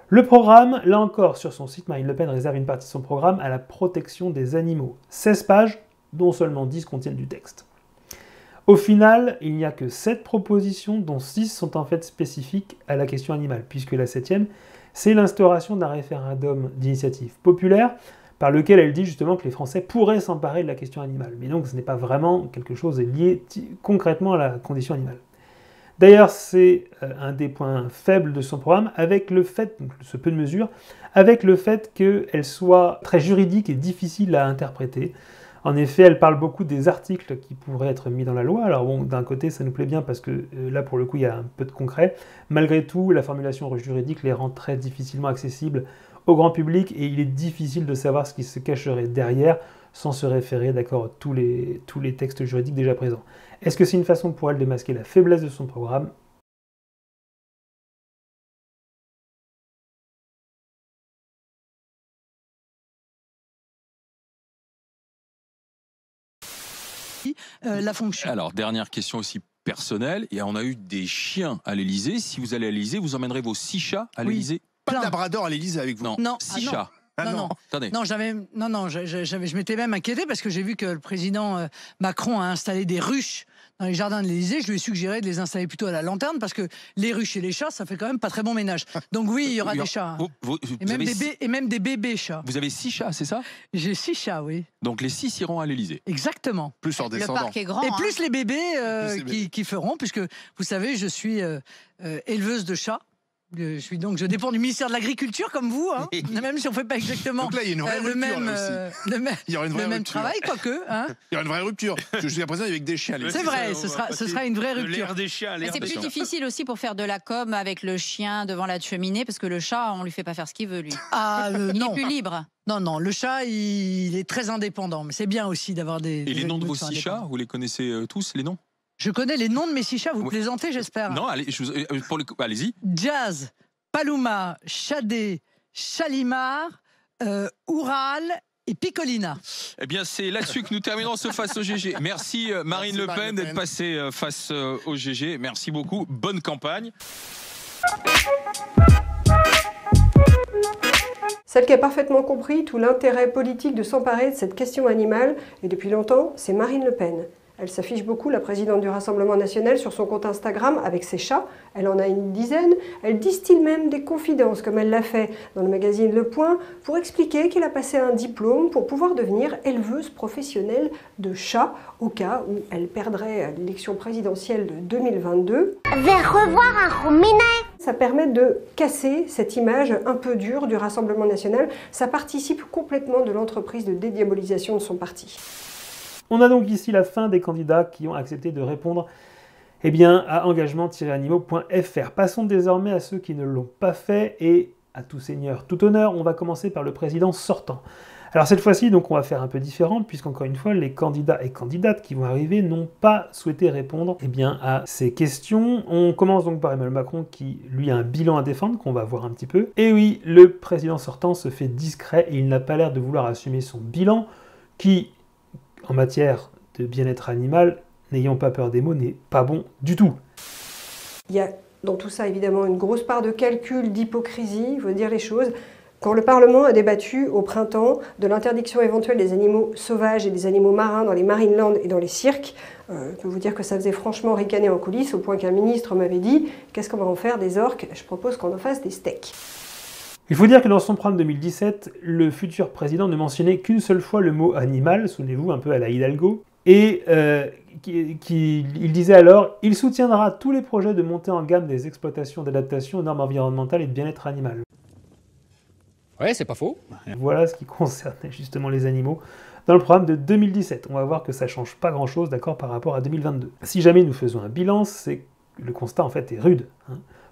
Speaker 1: Le programme, là encore, sur son site, Marine Le Pen réserve une partie de son programme à la protection des animaux. 16 pages, dont seulement 10 contiennent du texte. Au final, il n'y a que 7 propositions, dont 6 sont en fait spécifiques à la question animale, puisque la 7e, c'est l'instauration d'un référendum d'initiative populaire, par lequel elle dit justement que les Français pourraient s'emparer de la question animale. Mais donc ce n'est pas vraiment quelque chose lié concrètement à la condition animale. D'ailleurs, c'est un des points faibles de son programme, avec le fait, donc ce peu de mesures, avec le fait qu'elle soit très juridique et difficile à interpréter. En effet, elle parle beaucoup des articles qui pourraient être mis dans la loi. Alors bon, d'un côté, ça nous plaît bien parce que là, pour le coup, il y a un peu de concret. Malgré tout, la formulation juridique les rend très difficilement accessibles au grand public et il est difficile de savoir ce qui se cacherait derrière sans se référer, d'accord, à tous les textes juridiques déjà présents. Est-ce que c'est une façon pour elle de masquer la faiblesse de son programme ?
Speaker 21: La fonction.
Speaker 22: Alors, dernière question aussi personnelle. Et on a eu des chiens à l'Élysée. Si vous allez à l'Élysée, vous emmènerez vos 6 chats à l'Élysée?
Speaker 21: Pas
Speaker 22: de
Speaker 21: labrador
Speaker 22: à l'Élysée avec vous?
Speaker 21: Non,
Speaker 22: 6 chats.
Speaker 21: Non.
Speaker 22: Attendez.
Speaker 21: Non, je m'étais même inquiété parce que j'ai vu que le président Macron a installé des ruches dans les jardins de l'Élysée. Je lui ai suggéré de les installer plutôt à la lanterne parce que les ruches et les chats, ça fait quand même pas très bon ménage. Donc oui, il y aura des chats. Et même des bébés chats.
Speaker 22: Vous avez 6 chats, c'est ça?
Speaker 21: J'ai 6 chats, oui.
Speaker 22: Donc les 6 iront à l'Élysée.
Speaker 21: Exactement.
Speaker 22: Plus en descendant.
Speaker 21: Le parc est grand. Et plus les bébés qui feront, puisque vous savez, je suis éleveuse de chats. Je dépends du ministère de l'Agriculture comme vous, hein, même si on ne fait pas exactement
Speaker 22: Donc là, il y a une vraie
Speaker 21: le même travail, quoique. Hein.
Speaker 22: Il y aura une vraie rupture. Jusqu'à présent, avec des chiens.
Speaker 21: C'est vrai, ce sera une vraie rupture.
Speaker 23: C'est plus difficile aussi pour faire de la com avec le chien devant la cheminée, parce que le chat, on ne lui fait pas faire ce qu'il veut, lui.
Speaker 21: Ah,
Speaker 23: il
Speaker 21: non.
Speaker 23: est plus libre.
Speaker 21: Non, non, le chat, il est très indépendant, mais c'est bien aussi d'avoir des...
Speaker 22: Et les noms de vos 6 chats, vous les connaissez tous, les noms?
Speaker 21: Je connais les noms de mes 6 chats, vous plaisantez, j'espère.
Speaker 22: Non, allez, allez-y.
Speaker 21: Jazz, Paloma, Chadé, Chalimar, Oural et Picolina.
Speaker 22: Eh bien, c'est là-dessus que nous terminons ce Face au GG. Merci Marine Le Pen d'être passée face au GG. Merci beaucoup. Bonne campagne.
Speaker 2: Celle qui a parfaitement compris tout l'intérêt politique de s'emparer de cette question animale, et depuis longtemps, c'est Marine Le Pen. Elle s'affiche beaucoup, la présidente du Rassemblement national, sur son compte Instagram avec ses chats. Elle en a une dizaine. Elle distille même des confidences, comme elle l'a fait dans le magazine Le Point, pour expliquer qu'elle a passé un diplôme pour pouvoir devenir éleveuse professionnelle de chats, au cas où elle perdrait l'élection présidentielle de 2022.
Speaker 12: Vers revoir un Rominet.
Speaker 2: Ça permet de casser cette image un peu dure du Rassemblement national. Ça participe complètement de l'entreprise de dédiabolisation de son parti.
Speaker 1: On a donc ici la fin des candidats qui ont accepté de répondre à engagement-animaux.fr. Passons désormais à ceux qui ne l'ont pas fait et à tout seigneur, tout honneur, on va commencer par le président sortant. Alors cette fois-ci, donc, on va faire un peu différent puisqu'encore une fois, les candidats et candidates qui vont arriver n'ont pas souhaité répondre à ces questions. On commence donc par Emmanuel Macron qui, lui, a un bilan à défendre qu'on va voir un petit peu. Et oui, le président sortant se fait discret et il n'a pas l'air de vouloir assumer son bilan qui, en matière de bien-être animal, n'ayons pas peur des mots, n'est pas bon du tout.
Speaker 2: Il y a dans tout ça évidemment une grosse part de calcul, d'hypocrisie, il faut dire les choses. Quand le Parlement a débattu au printemps de l'interdiction éventuelle des animaux sauvages et des animaux marins dans les marine lands et dans les cirques, je peux vous dire que ça faisait franchement ricaner en coulisses, au point qu'un ministre m'avait dit « Qu'est-ce qu'on va en faire des orques? Je propose qu'on en fasse des steaks ».
Speaker 1: Il faut dire que dans son programme 2017, le futur président ne mentionnait qu'une seule fois le mot animal, souvenez-vous un peu à la Hidalgo, et il disait alors « Il soutiendra tous les projets de montée en gamme des exploitations d'adaptation aux normes environnementales et de bien-être animal ».
Speaker 10: Ouais, c'est pas faux.
Speaker 1: Voilà ce qui concernait justement les animaux dans le programme de 2017. On va voir que ça change pas grand-chose, d'accord, par rapport à 2022. Si jamais nous faisons un bilan, c'est le constat en fait est rude.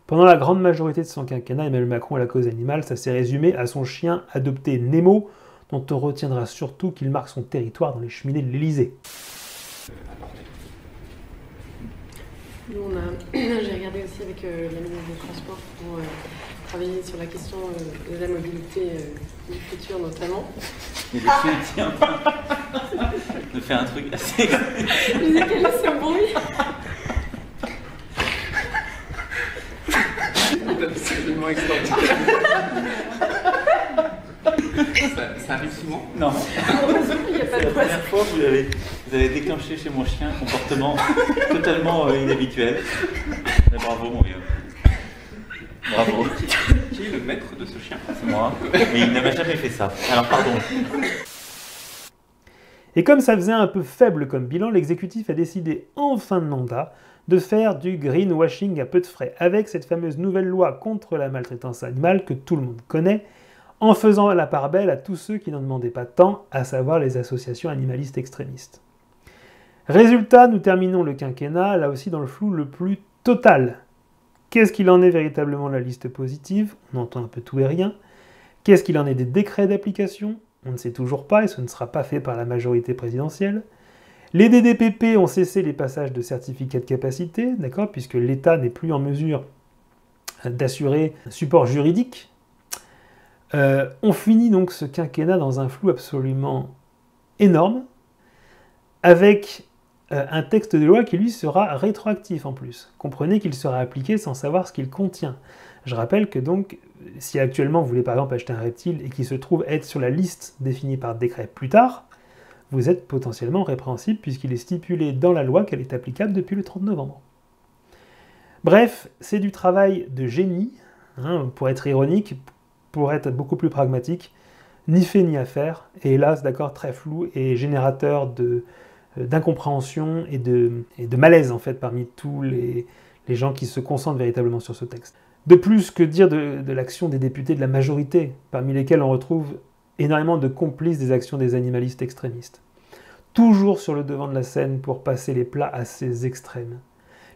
Speaker 1: Pendant la grande majorité de son quinquennat, Emmanuel Macron et la cause animale, ça s'est résumé à son chien adopté Nemo, dont on retiendra surtout qu'il marque son territoire dans les cheminées de l'Élysée.
Speaker 5: Nous, j'ai regardé aussi avec la ministre des Transports pour travailler sur la question de la mobilité du futur notamment.
Speaker 6: Mais le chien tient pas. Je fais un truc assez...
Speaker 5: Je disais quel est ce bruit. C'est absolument extraordinaire. Ça arrive souvent?
Speaker 6: Non.
Speaker 5: Il n'y a pas
Speaker 6: de quoi. C'est la première fois que vous avez déclenché chez mon chien un comportement totalement inhabituel. Mais bravo mon vieux. Bravo.
Speaker 5: Qui est le maître de ce chien?
Speaker 6: C'est moi. Mais il n'avait jamais fait ça. Alors pardon.
Speaker 1: Et comme ça faisait un peu faible comme bilan, l'exécutif a décidé en fin de mandat de faire du greenwashing à peu de frais, avec cette fameuse nouvelle loi contre la maltraitance animale que tout le monde connaît, en faisant la part belle à tous ceux qui n'en demandaient pas tant, à savoir les associations animalistes extrémistes. Résultat, nous terminons le quinquennat, là aussi dans le flou le plus total. Qu'est-ce qu'il en est véritablement de la liste positive? On entend un peu tout et rien. Qu'est-ce qu'il en est des décrets d'application? On ne sait toujours pas et ce ne sera pas fait par la majorité présidentielle. Les DDPP ont cessé les passages de certificats de capacité, d'accord, puisque l'État n'est plus en mesure d'assurer un support juridique. On finit donc ce quinquennat dans un flou absolument énorme, avec un texte de loi qui lui sera rétroactif en plus. Comprenez qu'il sera appliqué sans savoir ce qu'il contient. Je rappelle que donc, si actuellement vous voulez par exemple acheter un reptile et qu'il se trouve être sur la liste définie par décret plus tard, vous êtes potentiellement répréhensible puisqu'il est stipulé dans la loi qu'elle est applicable depuis le 30 novembre. Bref, c'est du travail de génie, pour être ironique, pour être beaucoup plus pragmatique, ni fait ni à faire, et hélas, d'accord, très flou et générateur d'incompréhension et de malaise en fait parmi tous les gens qui se concentrent véritablement sur ce texte. De plus, que dire de l'action des députés de la majorité, parmi lesquels on retrouve énormément de complices des actions des animalistes extrémistes. Toujours sur le devant de la scène pour passer les plats à ces extrêmes.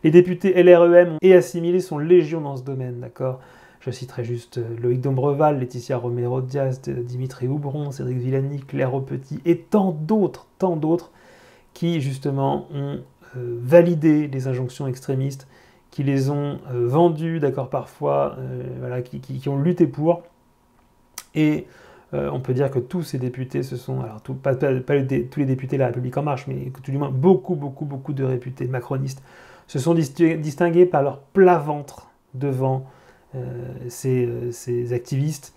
Speaker 1: Les députés LREM et assimilés sont légion dans ce domaine, d'accord? Je citerai juste Loïc Dombreval, Laetitia Romero-Diaz, Dimitri Houbron, Cédric Villani, Claire Aupetit et tant d'autres qui justement ont validé les injonctions extrémistes, qui les ont vendues, d'accord, parfois, voilà, qui ont lutté pour. Et on peut dire que tous ces députés se sont, alors pas tous les députés de La République En Marche, mais tout du moins beaucoup de réputés macronistes, se sont distingués par leur plat ventre devant ces activistes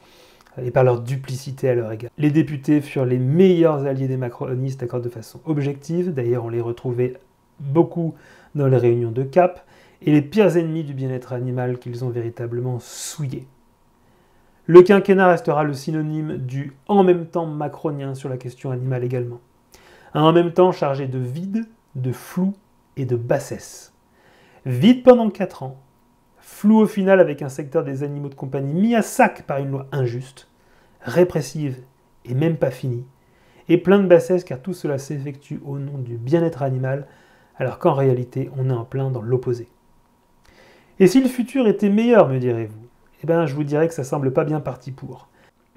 Speaker 1: et par leur duplicité à leur égard. Les députés furent les meilleurs alliés des macronistes, d'accord, de façon objective. D'ailleurs, on les retrouvait beaucoup dans les réunions de CAP, et les pires ennemis du bien-être animal qu'ils ont véritablement souillé. Le quinquennat restera le synonyme du « en même temps » macronien sur la question animale également. Un en même temps chargé de vide, de flou et de bassesse. Vide pendant 4 ans, flou au final avec un secteur des animaux de compagnie mis à sac par une loi injuste, répressive et même pas finie, et plein de bassesse car tout cela s'effectue au nom du bien-être animal, alors qu'en réalité on est en plein dans l'opposé. Et si le futur était meilleur, me direz-vous? Eh bien, je vous dirais que ça semble pas bien parti pour.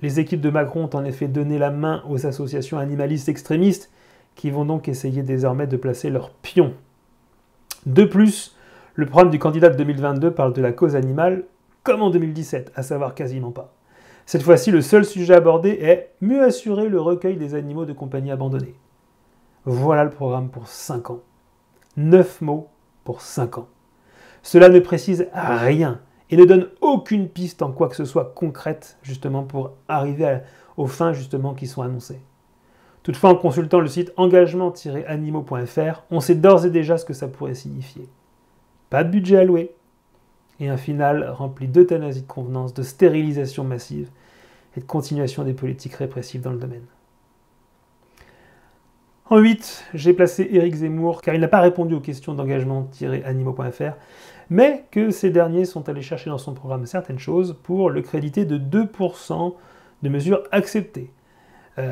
Speaker 1: Les équipes de Macron ont en effet donné la main aux associations animalistes extrémistes, qui vont donc essayer désormais de placer leurs pions. De plus, le programme du candidat de 2022 parle de la cause animale comme en 2017, à savoir quasiment pas. Cette fois-ci, le seul sujet abordé est « mieux assurer le recueil des animaux de compagnie abandonnés ». Voilà le programme pour 5 ans. 9 mots pour 5 ans. Cela ne précise rien et ne donne aucune piste en quoi que ce soit concrète, justement, pour arriver aux fins, justement, qui sont annoncées. Toutefois, en consultant le site engagement-animaux.fr, on sait d'ores et déjà ce que ça pourrait signifier. Pas de budget alloué, et un final rempli d'euthanasie de convenance, de stérilisation massive et de continuation des politiques répressives dans le domaine. En 8, j'ai placé Éric Zemmour, car il n'a pas répondu aux questions d'engagement-animaux.fr, mais que ces derniers sont allés chercher dans son programme certaines choses pour le créditer de 2% de mesures acceptées.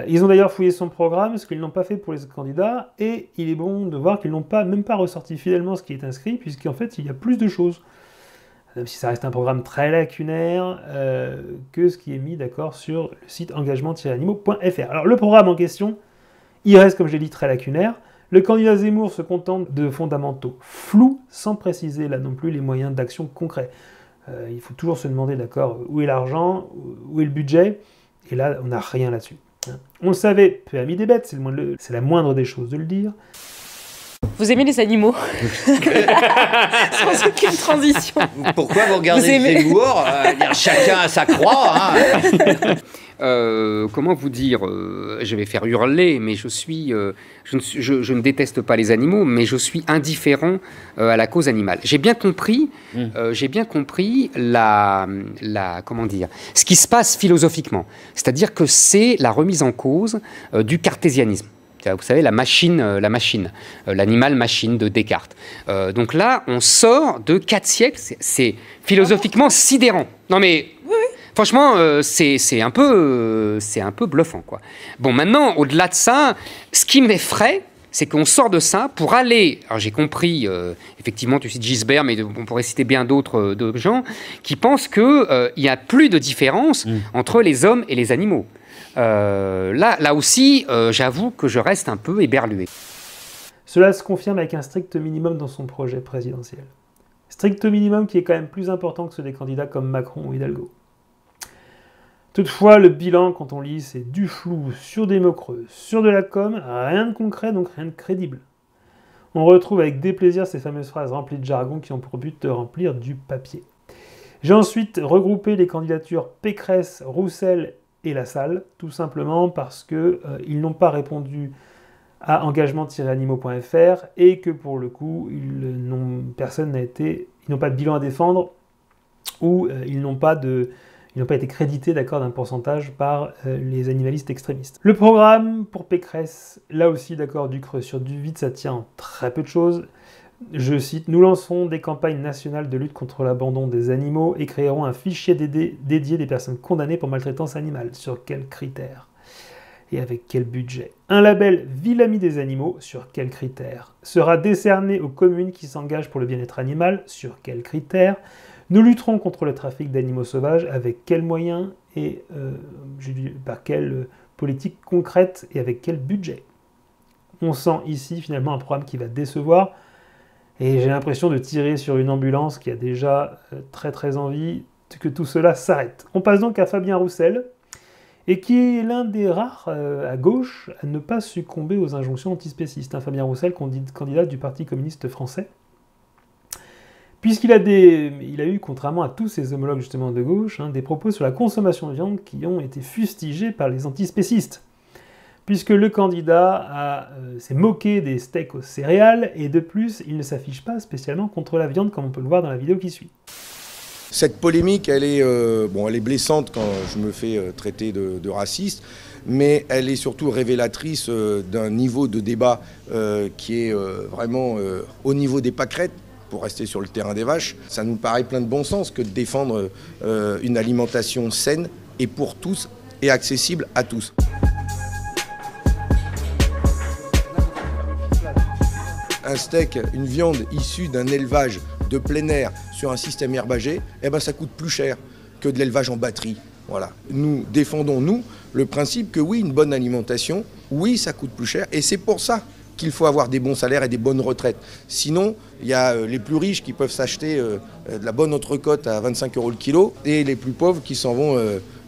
Speaker 1: Ils ont d'ailleurs fouillé son programme, ce qu'ils n'ont pas fait pour les autres candidats, et il est bon de voir qu'ils n'ont même pas ressorti fidèlement ce qui est inscrit, puisqu'en fait il y a plus de choses. Même si ça reste un programme très lacunaire, que ce qui est mis d'accord sur le site engagement-animaux.fr. Alors le programme en question, il reste, comme j'ai dit, très lacunaire. Le candidat Zemmour se contente de fondamentaux flous, sans préciser là non plus les moyens d'action concrets. Il faut toujours se demander, d'accord, où est l'argent, où est le budget, et là, on n'a rien là-dessus. On le savait, peu ami des bêtes, c'est la moindre des choses de le dire.
Speaker 3: Vous aimez les animaux? Sans aucune transition.
Speaker 9: Pourquoi vous regardez Zemmour? Chacun a sa croix. Hein.
Speaker 10: Comment vous dire, je vais faire hurler, mais je ne déteste pas les animaux, mais je suis indifférent à la cause animale. J'ai bien compris, comment dire, ce qui se passe philosophiquement. C'est-à-dire que c'est la remise en cause du cartésianisme. Vous savez, la machine, l'animal-machine de Descartes. Donc là, on sort de 4 siècles, c'est philosophiquement sidérant. Non mais... Franchement, c'est un peu bluffant, quoi. Bon, maintenant, au-delà de ça, ce qui m'effraie, c'est qu'on sort de ça pour aller... Alors, j'ai compris, effectivement, tu cites Gisbert, mais on pourrait citer bien d'autres gens qui pensent qu'il n'y a plus de différence entre les hommes et les animaux. Là aussi, j'avoue que je reste un peu éberlué.
Speaker 1: Cela se confirme avec un strict minimum dans son projet présidentiel. Strict minimum qui est quand même plus important que ceux des candidats comme Macron ou Hidalgo. Toutefois, le bilan, quand on lit, c'est du flou sur des mots creux, sur de la com, rien de concret, donc rien de crédible. On retrouve avec déplaisir ces fameuses phrases remplies de jargon qui ont pour but de remplir du papier. J'ai ensuite regroupé les candidatures Pécresse, Roussel et Lassalle, tout simplement parce qu'ils n'ont pas répondu à engagement-animaux.fr et que pour le coup, ils n'ont pas de bilan à défendre ou ils n'ont pas été crédités, d'accord, d'un pourcentage par les animalistes extrémistes. Le programme pour Pécresse, là aussi, d'accord, du creux sur du vide, ça tient en très peu de choses. Je cite, « Nous lancerons des campagnes nationales de lutte contre l'abandon des animaux et créerons un fichier dédié des personnes condamnées pour maltraitance animale. Sur quels critères? Et avec quel budget? Un label Ville Amie des animaux, sur quels critères? Sera décerné aux communes qui s'engagent pour le bien-être animal, sur quels critères? Nous lutterons contre le trafic d'animaux sauvages avec quels moyens et par quelle politique concrète et avec quel budget. On sent ici finalement un programme qui va décevoir et j'ai l'impression de tirer sur une ambulance qui a déjà très envie que tout cela s'arrête. On passe donc à Fabien Roussel, et qui est l'un des rares à gauche à ne pas succomber aux injonctions antispécistes. Fabien Roussel, candidat du Parti communiste français, puisqu'il a eu, contrairement à tous ses homologues justement de gauche, des propos sur la consommation de viande qui ont été fustigés par les antispécistes, puisque le candidat s'est moqué des steaks aux céréales, et de plus, il ne s'affiche pas spécialement contre la viande, comme on peut le voir dans la vidéo qui suit.
Speaker 4: Cette polémique, elle est blessante quand je me fais traiter de raciste, mais elle est surtout révélatrice d'un niveau de débat qui est vraiment au niveau des pâquerettes, pour rester sur le terrain des vaches. Ça nous paraît plein de bon sens que de défendre une alimentation saine et pour tous et accessible à tous. Un steak, une viande issue d'un élevage de plein air sur un système herbagé, ça coûte plus cher que de l'élevage en batterie. Voilà. Nous défendons, le principe que oui, une bonne alimentation, oui, ça coûte plus cher, et c'est pour ça qu'il faut avoir des bons salaires et des bonnes retraites. Sinon, il y a les plus riches qui peuvent s'acheter de la bonne entrecôte à 25 € le kilo, et les plus pauvres qui s'en vont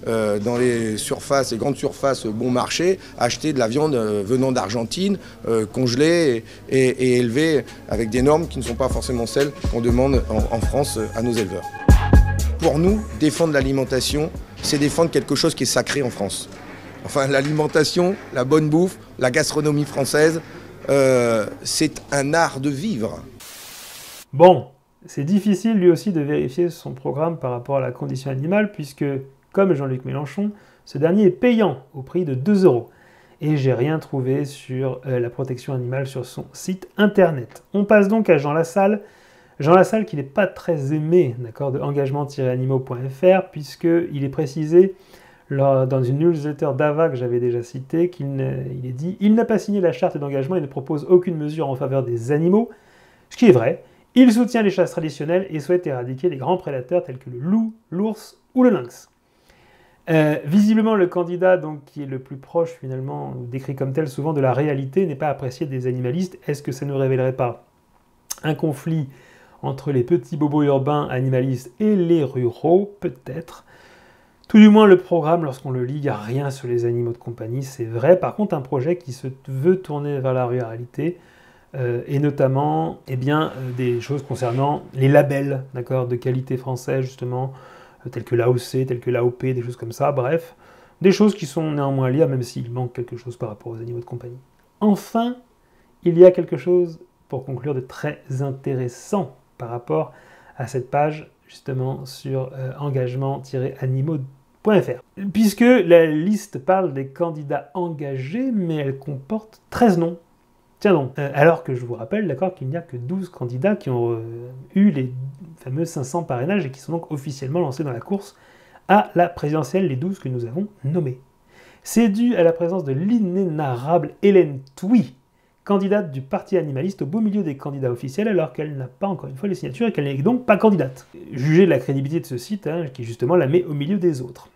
Speaker 4: dans les surfaces, les grandes surfaces bon marché, acheter de la viande venant d'Argentine, congelée et élevée avec des normes qui ne sont pas forcément celles qu'on demande en France à nos éleveurs. Pour nous, défendre l'alimentation, c'est défendre quelque chose qui est sacré en France. Enfin, l'alimentation, la bonne bouffe, la gastronomie française, c'est un art de vivre.
Speaker 1: Bon, c'est difficile lui aussi de vérifier son programme par rapport à la condition animale, puisque, comme Jean-Luc Mélenchon, ce dernier est payant au prix de 2 €. Et j'ai rien trouvé sur la protection animale sur son site internet. On passe donc à Jean Lassalle. Jean Lassalle qui n'est pas très aimé, d'accord, de engagement-animaux.fr, puisqu'il est précisé dans une newsletter d'Ava que j'avais déjà citée, il est dit « Il n'a pas signé la charte d'engagement et ne propose aucune mesure en faveur des animaux », ce qui est vrai. Il soutient les chasses traditionnelles et souhaite éradiquer les grands prédateurs tels que le loup, l'ours ou le lynx. Visiblement, le candidat donc, qui est le plus proche, finalement, décrit comme tel souvent de la réalité, n'est pas apprécié des animalistes. Est-ce que ça ne révélerait pas un conflit entre les petits bobos urbains animalistes et les ruraux? Peut-être. Tout du moins, le programme, lorsqu'on le lit, il n'y a rien sur les animaux de compagnie, c'est vrai. Par contre, un projet qui se veut tourner vers la ruralité, et notamment des choses concernant les labels de qualité française, justement, tels que l'AOC, tels que l'AOP, des choses comme ça, bref, des choses qui sont néanmoins liées, même s'il manque quelque chose par rapport aux animaux de compagnie. Enfin, il y a quelque chose, pour conclure, de très intéressant par rapport à cette page, justement, sur engagement-animaux.fr. Puisque la liste parle des candidats engagés, mais elle comporte 13 noms. Tiens donc, alors que je vous rappelle, d'accord, qu'il n'y a que 12 candidats qui ont eu les fameux 500 parrainages et qui sont donc officiellement lancés dans la course à la présidentielle, les 12 que nous avons nommés. C'est dû à la présence de l'inénarrable Hélène Thuy, candidate du Parti animaliste au beau milieu des candidats officiels, alors qu'elle n'a pas encore une fois les signatures et qu'elle n'est donc pas candidate. Jugez de la crédibilité de ce site, qui justement la met au milieu des autres.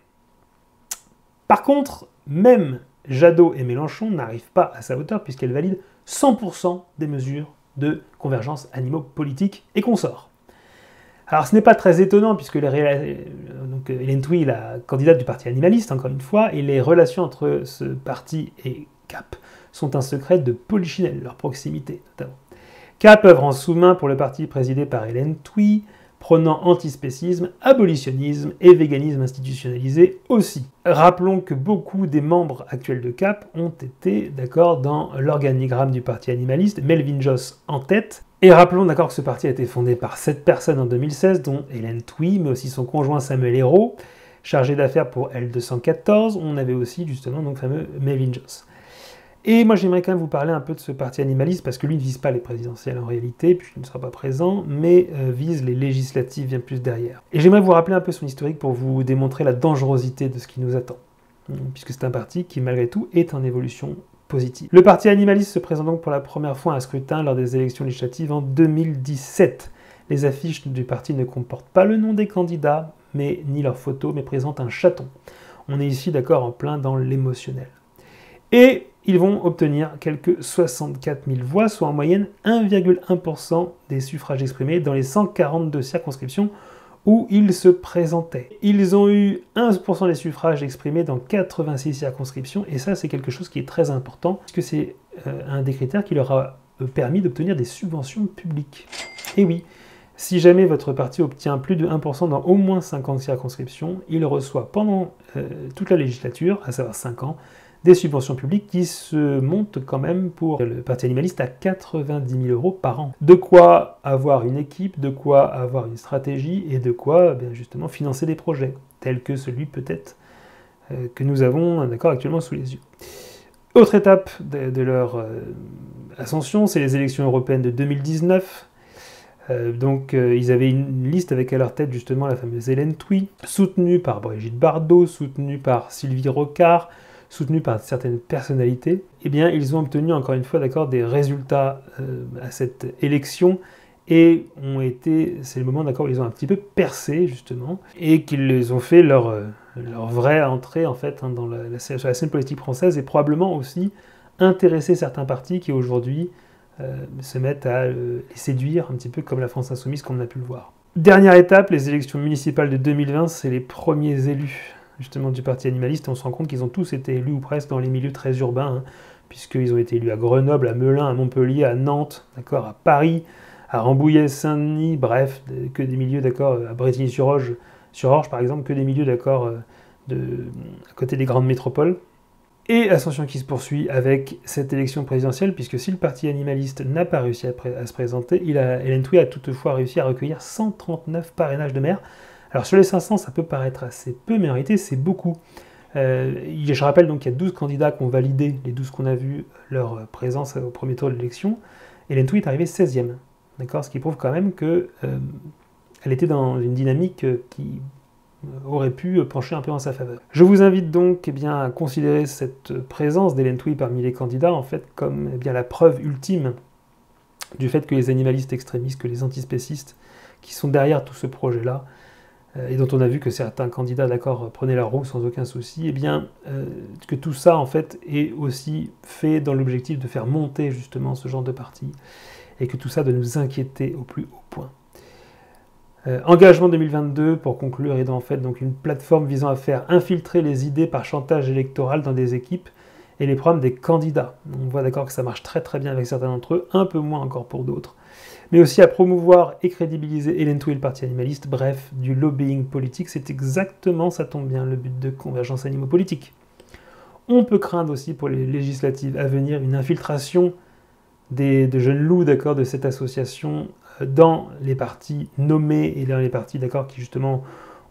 Speaker 1: Par contre, même Jadot et Mélenchon n'arrivent pas à sa hauteur puisqu'elle valide 100% des mesures de convergence animaux-politique et consorts. Alors ce n'est pas très étonnant puisque Hélène Thuy est la candidate du Parti animaliste, encore une fois, et les relations entre ce parti et CAP sont un secret de Polichinelle, leur proximité notamment. CAP œuvre en sous-main pour le parti présidé par Hélène Thuy, prônant antispécisme, abolitionnisme et véganisme institutionnalisé aussi. Rappelons que beaucoup des membres actuels de CAP ont été d'accord dans l'organigramme du Parti animaliste, Melvin Joss en tête. Et rappelons d'accord que ce parti a été fondé par 7 personnes en 2016, dont Hélène Thuy, mais aussi son conjoint Samuel Hérault, chargé d'affaires pour L214. On avait aussi justement donc fameux Melvin Joss. Et moi j'aimerais quand même vous parler un peu de ce parti animaliste, parce que lui ne vise pas les présidentielles en réalité, puisqu'il ne sera pas présent, mais vise les législatives bien plus derrière. Et j'aimerais vous rappeler un peu son historique pour vous démontrer la dangerosité de ce qui nous attend, puisque c'est un parti qui malgré tout est en évolution positive. Le parti animaliste se présente donc pour la première fois à un scrutin lors des élections législatives en 2017. Les affiches du parti ne comportent pas le nom des candidats, mais ni leur photo, mais présentent un chaton. On est ici, d'accord, en plein dans l'émotionnel. Et ils vont obtenir quelques 64 000 voix, soit en moyenne 1,1% des suffrages exprimés dans les 142 circonscriptions où ils se présentaient. Ils ont eu 1% des suffrages exprimés dans 86 circonscriptions, et ça c'est quelque chose qui est très important, puisque c'est un des critères qui leur a permis d'obtenir des subventions publiques. Et oui, si jamais votre parti obtient plus de 1% dans au moins 50 circonscriptions, il reçoit pendant toute la législature, à savoir 5 ans, des subventions publiques qui se montent quand même pour le Parti animaliste à 90 000 € par an. De quoi avoir une équipe, de quoi avoir une stratégie et de quoi justement financer des projets, tels que celui peut-être que nous avons actuellement sous les yeux. Autre étape de leur ascension, c'est les élections européennes de 2019. Ils avaient une liste avec à leur tête justement la fameuse Hélène Thuy, soutenue par Brigitte Bardot, soutenue par Sylvie Rocard, soutenus par certaines personnalités, eh bien, ils ont obtenu encore une fois des résultats à cette élection et c'est le moment où ils ont un petit peu percé justement et qu'ils ont fait leur vraie entrée en fait sur la scène politique française et probablement aussi intéresser certains partis qui aujourd'hui se mettent à les séduire un petit peu comme la France Insoumise comme on a pu le voir. Dernière étape, les élections municipales de 2020, c'est les premiers élus justement du Parti animaliste, on se rend compte qu'ils ont tous été élus ou presque dans les milieux très urbains, puisqu'ils ont été élus à Grenoble, à Melun, à Montpellier, à Nantes, à Paris, à Rambouillet, Saint-Denis, bref, que des milieux à Brétigny-sur-Orge par exemple, que des milieux à côté des grandes métropoles. Et ascension qui se poursuit avec cette élection présidentielle, puisque si le Parti animaliste n'a pas réussi à se présenter, Hélène Thuy a toutefois réussi à recueillir 139 parrainages de maires. Alors sur les 500, ça peut paraître assez peu, mais en réalité, c'est beaucoup. Je rappelle donc qu'il y a 12 candidats qui ont validé, les 12 qu'on a vus, leur présence au premier tour de l'élection. Hélène Thuy est arrivée 16e, ce qui prouve quand même qu'elle était dans une dynamique qui aurait pu pencher un peu en sa faveur. Je vous invite donc à considérer cette présence d'Hélène Thuy parmi les candidats en fait comme la preuve ultime du fait que les animalistes extrémistes, que les antispécistes qui sont derrière tout ce projet-là, et dont on a vu que certains candidats, prenaient leur roue sans aucun souci, que tout ça, en fait, est aussi fait dans l'objectif de faire monter, justement, ce genre de parti, et que tout ça doit nous inquiéter au plus haut point. Engagement 2022, pour conclure, est en fait donc une plateforme visant à faire infiltrer les idées par chantage électoral dans des équipes et les programmes des candidats. On voit que ça marche très très bien avec certains d'entre eux, un peu moins encore pour d'autres, mais aussi à promouvoir et crédibiliser Hélène Thuy et le Parti animaliste, bref, du lobbying politique. C'est exactement, ça tombe bien, le but de Convergence Animaux Politique. On peut craindre aussi pour les législatives à venir une infiltration de jeunes loups de cette association dans les partis nommés et dans les partis qui justement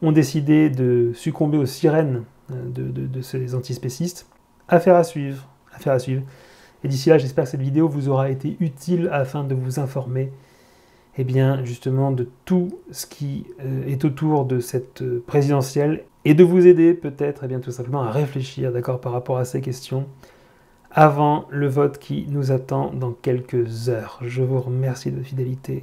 Speaker 1: ont décidé de succomber aux sirènes de ces antispécistes. Affaire à suivre, affaire à suivre. Et d'ici là, j'espère que cette vidéo vous aura été utile afin de vous informer justement de tout ce qui est autour de cette présidentielle et de vous aider peut-être tout simplement à réfléchir par rapport à ces questions avant le vote qui nous attend dans quelques heures. Je vous remercie de votre fidélité.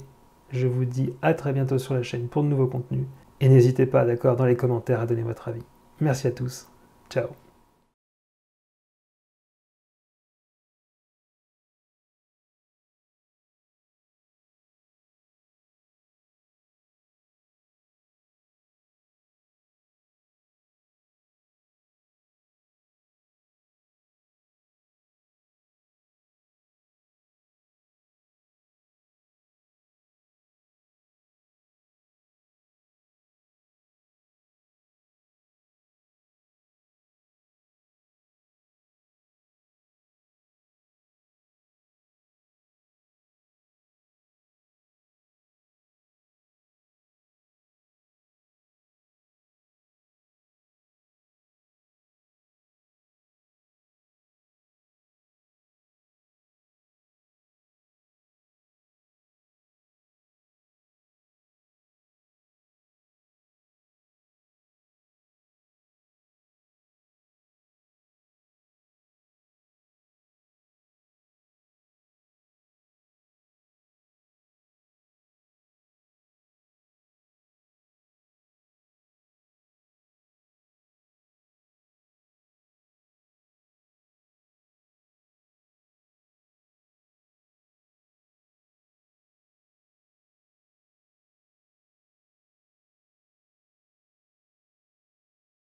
Speaker 1: Je vous dis à très bientôt sur la chaîne pour de nouveaux contenus. Et n'hésitez pas dans les commentaires à donner votre avis. Merci à tous. Ciao.